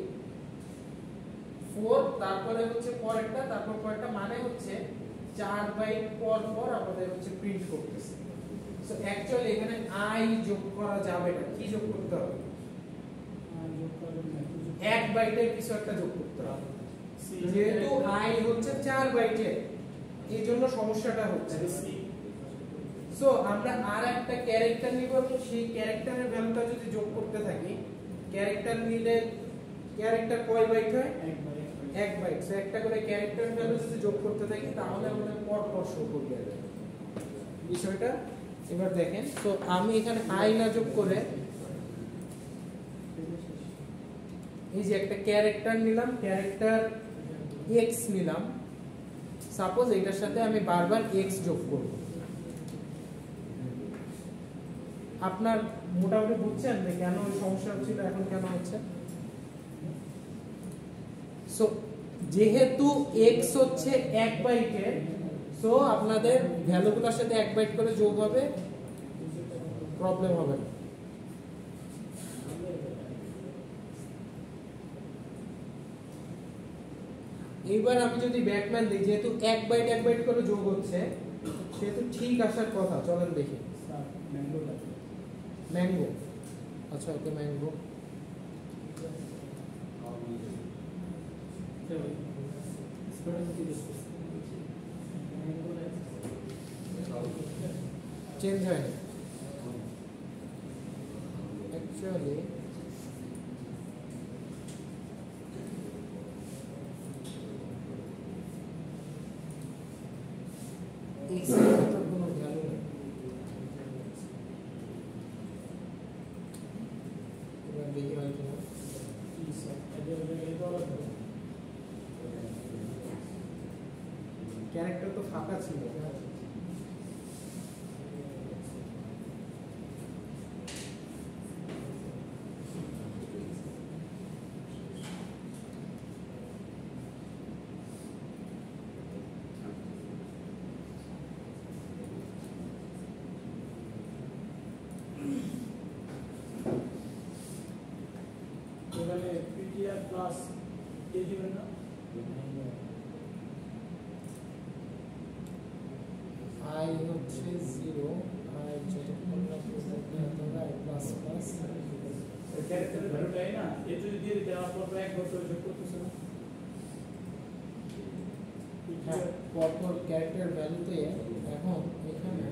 4 তারপরে হচ্ছে পরেরটা তারপর পরেরটা মানে হচ্ছে 4 বাইট পর পর আমাদের হচ্ছে প্রিন্ট করতেছে সো অ্যাকচুয়ালি এখানে i যোগ করা যাবে না কি যোগ করতে হবে এক বাইটের কিছু একটা যোগ করতে হবে যেহেতু i হচ্ছে 4 বাইটের এই জন্য সমস্যাটা হচ্ছে সো আমরা আর একটা ক্যারেক্টার নিব এবং সেই ক্যারেক্টারের ভ্যালুটা যদি যোগ করতে থাকি ক্যারেক্টার নিলে ক্যারেক্টার কয় বাইট হয় এক বাইট সো একটা করে ক্যারেক্টার ভ্যালু যদি যোগ করতে থাকি তাহলে আমাদের পর পর শো করবে বিষয়টা এবার দেখেন তো আমি এখানে i না যোগ করে এই যে একটা ক্যারেক্টার নিলাম ক্যারেক্টার x নিলাম সাপোজ এটার সাথে আমি বারবার x যোগ করব আপনার মোটামুটি বুঝছেন যে কেন এই সমস্যা হচ্ছিল এখন কেন হচ্ছে সো যেহেতু x হচ্ছে 1 বাইটের সো আপনাদের ভ্যালুগুলোর সাথে 1 বাইট করে যোগ হবে প্রবলেম হবে না এইবার আমি যদি ব্যাকম্যান দিই যেহেতু 1 বাইট করে যোগ হচ্ছে সেহেতু ঠিক আসার কথা চলেন দেখি ম্যাঙ্গো আচ্ছা ওকে ম্যাঙ্গো চেঞ্জ হয়নি অ্যাকচুয়ালি x এর তো কোনো ভ্যালু নেই এবার দেখি হয় কিনা ক্যারেক্টার তো ফাঁকা ছিল ptr plus এই দিবেন না i হচ্ছে 0 i যতক্ষণ না পর্যন্ত তোমরা প্লাস প্লাস ক্যারেক্টারের ভ্যালুটাই না এ যদি দিয়ে দিতে আমার পর এক বছর যোগ করতেছে না হ্যাঁ পরপর ক্যারেক্টার ভ্যালুতে এখন এখানে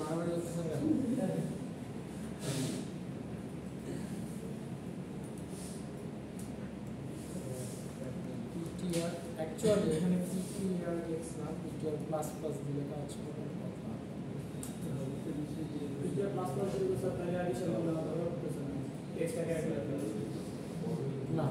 বাড়াবাড়ি করতেছেন কেন? পিটিআর অ্যাকচুয়ালি এখানে পিটিআর এক্স না পিটিআর প্লাস প্লাস দিলে কাজ করার কথা। পিটিআর প্লাস প্লাস দিলে স্যার তাহলে অ্যাডিশন করলে না হবে কিছু না এক্সট্রা অ্যাড করতে হবে না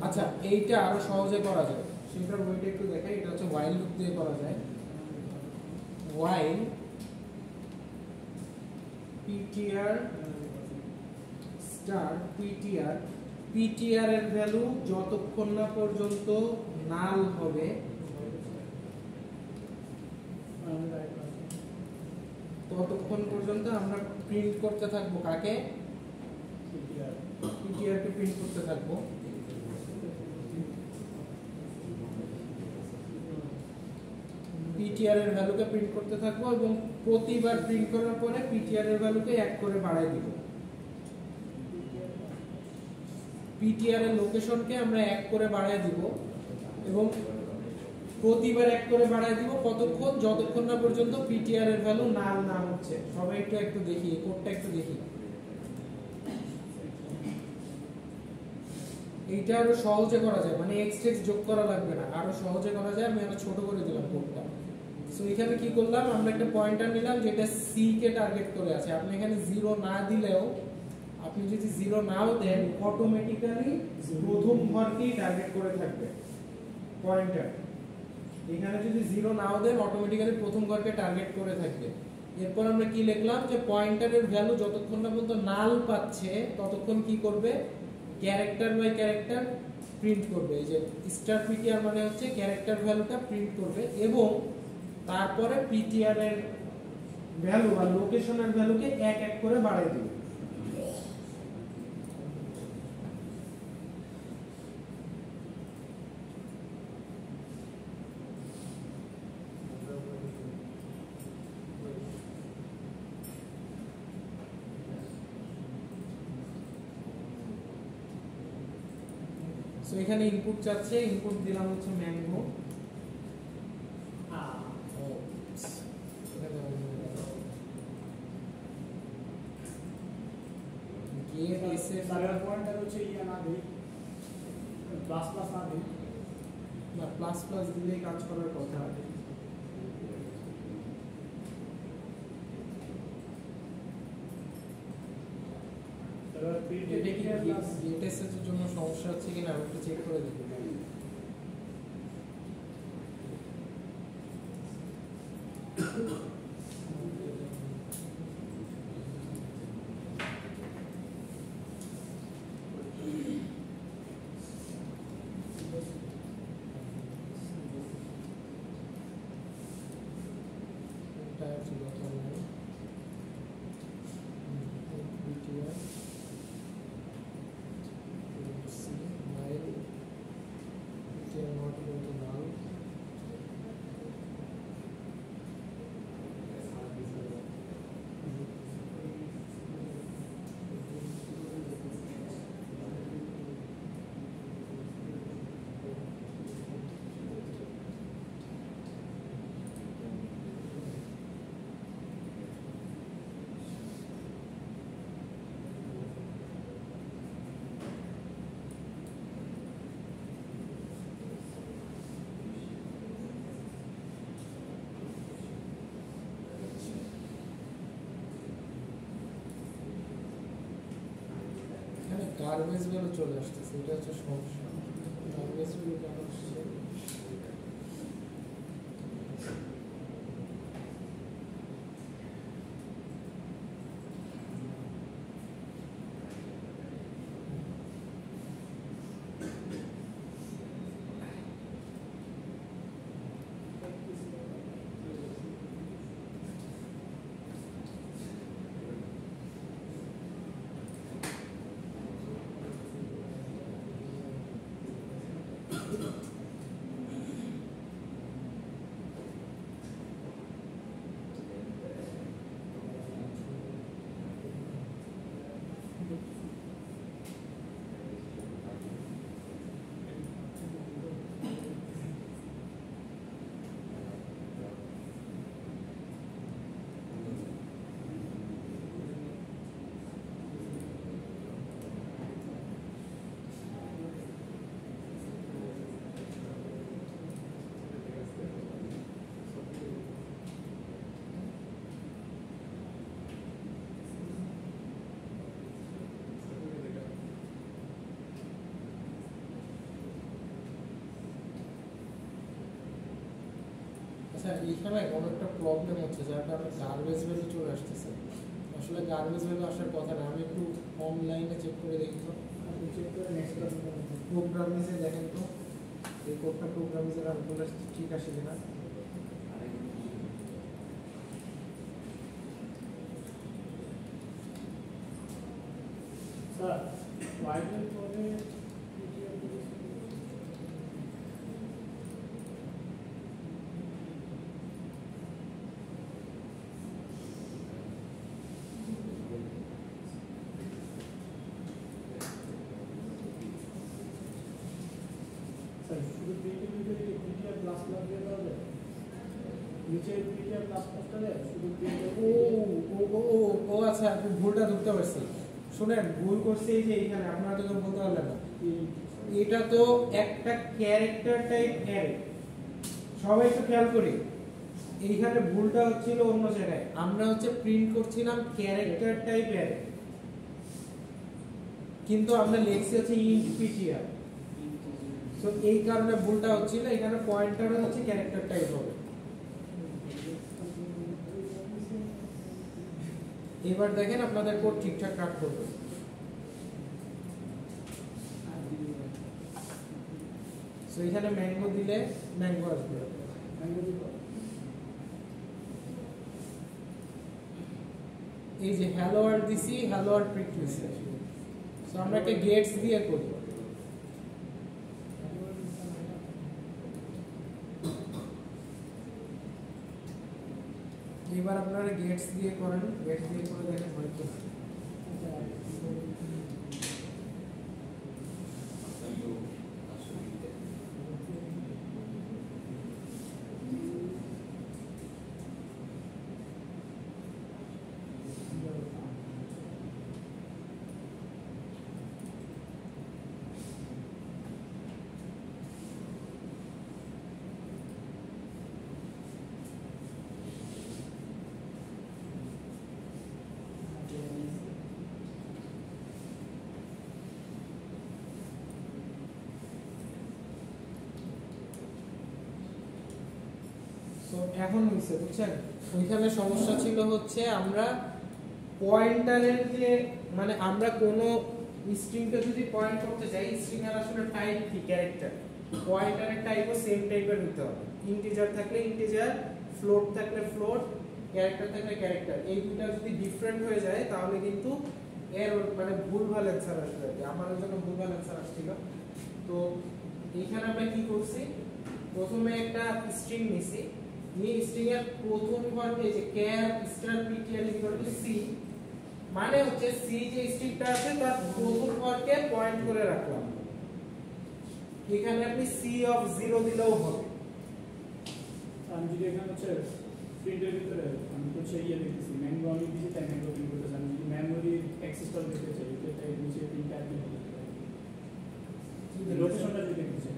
আচ্ছা এইটা আরো সহজে করা যায় সেটার বইটা একটু দেখাই। এটা হচ্ছে while লুপ দিয়ে করা যায়। while ptr স্টার ptr এর ভ্যালু যতক্ষণ না পর্যন্ত নাল হবে ততক্ষণ পর্যন্ত আমরা প্রিন্ট করতে থাকবো কাকে? ptr কে প্রিন্ট করতে থাকবো। ptr এর ভ্যালুকে প্রিন্ট করতে থাকবো এবং প্রতিবার প্রিন্ট করার পরে ptr এর ভ্যালুকে 1 করে বাড়ায় দিব। ptr এর লোকেশনকে আমরা 1 করে বাড়ায় দিব এবং প্রতিবার 1 করে বাড়ায় দিব কতক্ষণ? যতক্ষণ না পর্যন্ত ptr এর ভ্যালু নাল না হচ্ছে। সবাই একটু দেখি কোডটা একটু দেখি। এইটা আরো সহজে করা যায়, মানে এক্সট্রেক্স যোগ করা লাগবে না, আরো সহজে করা যায়। আমি আরো ছোট করে দিলাম কোডটা। সো এখানে কি করলাম, আমরা একটা পয়েন্টার নিলাম যেটা সি কে টার্গেট করে আছে। আপনি এখানে 0 না দিলেও, আপনি যদি 0 নাও দেন, অটোমেটিক্যালি প্রথম ঘরকেই টার্গেট করে থাকবে পয়েন্টার। এখানে যদি 0 নাও দেন, অটোমেটিক্যালি প্রথম ঘরকে টার্গেট করে থাকবে। এরপর আমরা কি লিখলাম যে পয়েন্টারের ভ্যালু যতক্ষণ না পর্যন্ত নাল পাচ্ছে ততক্ষণ কি করবে? ক্যারেক্টার বাই ক্যারেক্টার প্রিন্ট করবে। এই যে স্টার পিটিআর মানে হচ্ছে ক্যারেক্টার ভ্যালুটা প্রিন্ট করবে এবং তারপরে পিটিআর এর ভ্যালু আর লোকেশনের ভ্যালুকে 1 করে বাড়িয়ে দিবে। সো এখানে ইনপুট চাচ্ছে, ইনপুট দিলাম হচ্ছে ম্যাঙ্গো। গেট এসে সার্ভার পয়েন্টার হচ্ছে ইয়া না দেই প্লাস প্লাস না দেই না, প্লাস প্লাস দিলেই কাজ করার কথা। সার্ভার প্রিন্ট এটা কি গেট এসে এর জন্য সমস্যা হচ্ছে কিনা আমি একটু চেক করে দেখি। গার্বেজ গুলো চলে আসতেছে, এটা হচ্ছে সমস্যা। গার্বেজ গুলো কেন আসছে? আচ্ছা এখানে কোনো একটা প্রবলেম হচ্ছে যার কারণে গার্বেজ ভ্যালু চলে আসতেছে। আসলে গার্বেজ ভ্যালু আসার কথা না, আমি একটু অনলাইনে চেক করে দেখি তো। আপনি চেক করে নেক্সট প্রোগ্রামিংসে দেখেন তো এই কোডটা প্রোগ্রামিংসে রান করলে ঠিক আসে কিনা। স্যার ওয়াইডের পরে স্যার শুধু প্রিন্টের ভিতরে পিটিআর প্লাস প্লাস দিয়ে দেওয়া যায়, নিচে পিটিআর প্লাস প্লাসটা দেয় শুধু প্রিন্টের। ও ও ও ও ও আচ্ছা, আপনি ভুলটা ধরতে পারছি। শুনেন, ভুল করছে এই যে এইখানে, আপনারা তো কেউ বলতে পারলেন না। এটা তো একটা ক্যারেক্টার টাইপ অ্যারে, সবাই একটু খেয়াল করি। এইখানে ভুলটা হচ্ছিল অন্য জায়গায়, আমরা হচ্ছে প্রিন্ট করছিলাম ক্যারেক্টার টাইপ অ্যারে, কিন্তু আমরা লিখছি হচ্ছে ইন্ট পিটিআর। তো এই কারণে ভুলটা হচ্ছিল, এখানে পয়েন্টারও হচ্ছে ক্যারেক্টার টাইপ হবে। এবার দেখেন আপনাদের কোড ঠিকঠাক কাজ করবে। সো এখানে ম্যাঙ্গো দিলে ম্যাঙ্গো আসবে। এই যে হ্যালো ওয়ার্ল্ড দিছি, হ্যালো ওয়ার্ল্ড প্রিন্ট হইছে। সো আমরা একটা গেটস দিয়ে করি। এবার আপনারা গেটস দিয়ে করেন, গেটস দিয়ে করে দেখেন হয়তো। তো এখন হইছে, বুঝছেন? ওইখানে সমস্যা ছিল হচ্ছে আমরা পয়েন্টারের যে, মানে আমরা কোনো স্ট্রিংকে যদি পয়েন্ট করতে চাই, স্ট্রিং এর আসলে টাইপ কি ক্যারেক্টার, পয়েন্টারের টাইপও সেম টাইপের হতে হবে। ইন্টিজার থাকলে ইন্টিজার, ফ্লোট থাকলে ফ্লোট, ক্যারেক্টার থাকলে ক্যারেক্টার। এই দুটো যদি ডিফারেন্ট হয়ে যায় তাহলে কিন্তু এর মানে ভুলভাল অ্যানসার আসবে। আমাদের জন্য ভুলভাল অ্যানসার আসছিল। তো এইখানে আমরা কি করছি, প্রথমে একটা স্ট্রিং নিছি, এই স্ট্রিং এর প্রথম বর্গে যে char star ptr equal to c, মানে হচ্ছে c যে স্ট্রিংটা আছে তার প্রথম বর্গে পয়েন্ট করে রাখলাম। এখানে আপনি c অফ 0 দিলেও হবে। আমি যদি এখানে হচ্ছে প্রিন্টের ভিতরে আমি হচ্ছে ইয়ে দেখতেছি, ম্যাঙ্গো আমি দিয়েছি তাই ম্যাঙ্গো প্রিন্ট করতেছি। আমি যদি মেমোরি এক্সিস্টার দেখতে চাই, এটা নিচে প্রিন্ট টাইপ লোকেশনটা যদি দেখতে চাই,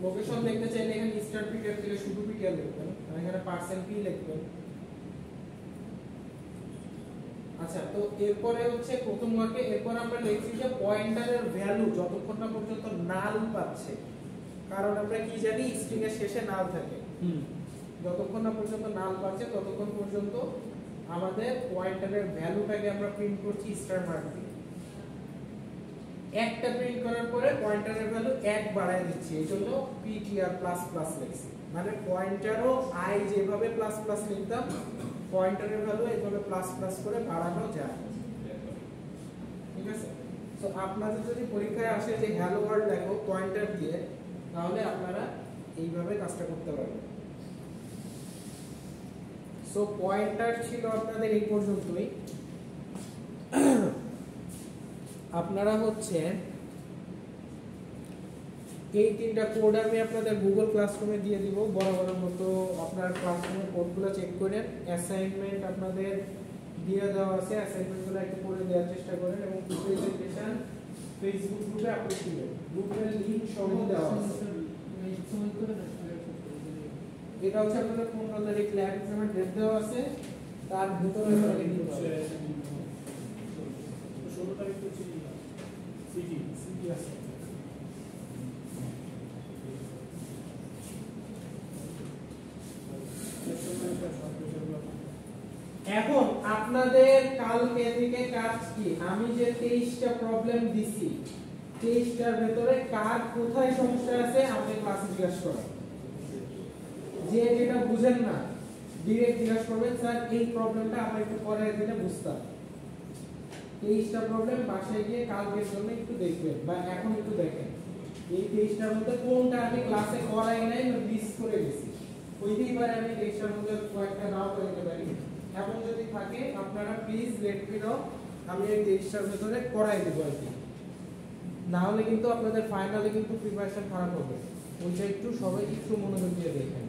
লোকেশন দেখতে চাইলে এখানে স্টার ptr দিলে শুধু ptr লিখবেন, আর এখানে %p লিখবেন। আচ্ছা, তো এরপরে হচ্ছে প্রথম ওয়ার্কে, এরপর আমরা লিখছি যে পয়েন্টারের ভ্যালু যতক্ষণ না পর্যন্ত নাল পাচ্ছে, কারণ আমরা কি জানি স্ট্রিং এর শেষে নাল থাকে। যতক্ষণ না পর্যন্ত নাল পাচ্ছে ততক্ষণ পর্যন্ত আমাদের পয়েন্টারের ভ্যালুটাকে আমরা প্রিন্ট করছি স্টার মার্ক দিয়ে। একটা প্রিন্ট করার পরে পয়েন্টারের ভ্যালু 1 বাড়ায় দিচ্ছি, এইজন্য ptr প্লাস প্লাস লিখছি। মানে পয়েন্টারও i যেভাবে প্লাস প্লাস লিখতাম, পয়েন্টারের ভ্যালু এইভাবে প্লাস প্লাস করে বাড়ানো যায়। ঠিক আছে? সো আপনাদের যদি পরীক্ষায় আসে যে হ্যালো ওয়ার্ল্ড লেখো পয়েন্টার দিয়ে, তাহলে আপনারা এইভাবে কাজটা করতে পারবেন। সো পয়েন্টার ছিল আপনাদের এই পর্যন্তই। আপনারা হচ্ছে এই তিনটা কোড আমি আপনাদের গুগল ক্লাসরুমে দিয়ে দিব, বরাবরের মতো আপনার ক্লাসরুমের কোডগুলো চেক করেন। অ্যাসাইনমেন্ট আপনাদের দিয়ে দেওয়া আছে, অ্যাসাইনমেন্টগুলো একটু করে দেওয়ার চেষ্টা করেন এবং প্রেজেন্টেশন ফেসবুক গ্রুপে আপলোড দিবেন। গ্রুপের লিংক সহ দেওয়া আছে। এটা হচ্ছে আপনাদের 15 তারিখ ল্যাব এক্সামের ডেট দেওয়া আছে, তার ভিতরে লিখে দিতে হবে। 16 তারিখ হচ্ছে সিটি আছে। আপনাদের কালকে থেকে কাজ কি, আমি যে 23টা প্রবলেম দিছি 23টার ভেতরে কার কোথায় সমস্যা আছে আমাকে ক্লাসে জিজ্ঞাসা করেন। যে যেটা বুঝেন না ডিরেক্ট জিজ্ঞাসা করবেন, স্যার এই প্রবলেমটা আমরা একটু পরে দিলে বুঝতাম। 23টা প্রবলেম বাসায় গিয়ে কালকের জন্য একটু দেখবেন বা এখন একটু দেখেন এই 23টার মধ্যে কোনটা আমি ক্লাসে করাই নাই বা মিস করে গেছি। হইতেই পারে আমি 23টার মধ্যে কয়েকটা নাও করতে পারি, এখন যদি থাকে আপনারা প্লিজ লেট মি নো, আমি এই 23টার ভিতরে করাই দেব আর কি। না হলে কিন্তু আপনাদের ফাইনালে কিন্তু প্রিপারেশন খারাপ হবে। ওইটা একটু সবাই একটু মনোযোগ দিয়ে দেখেন।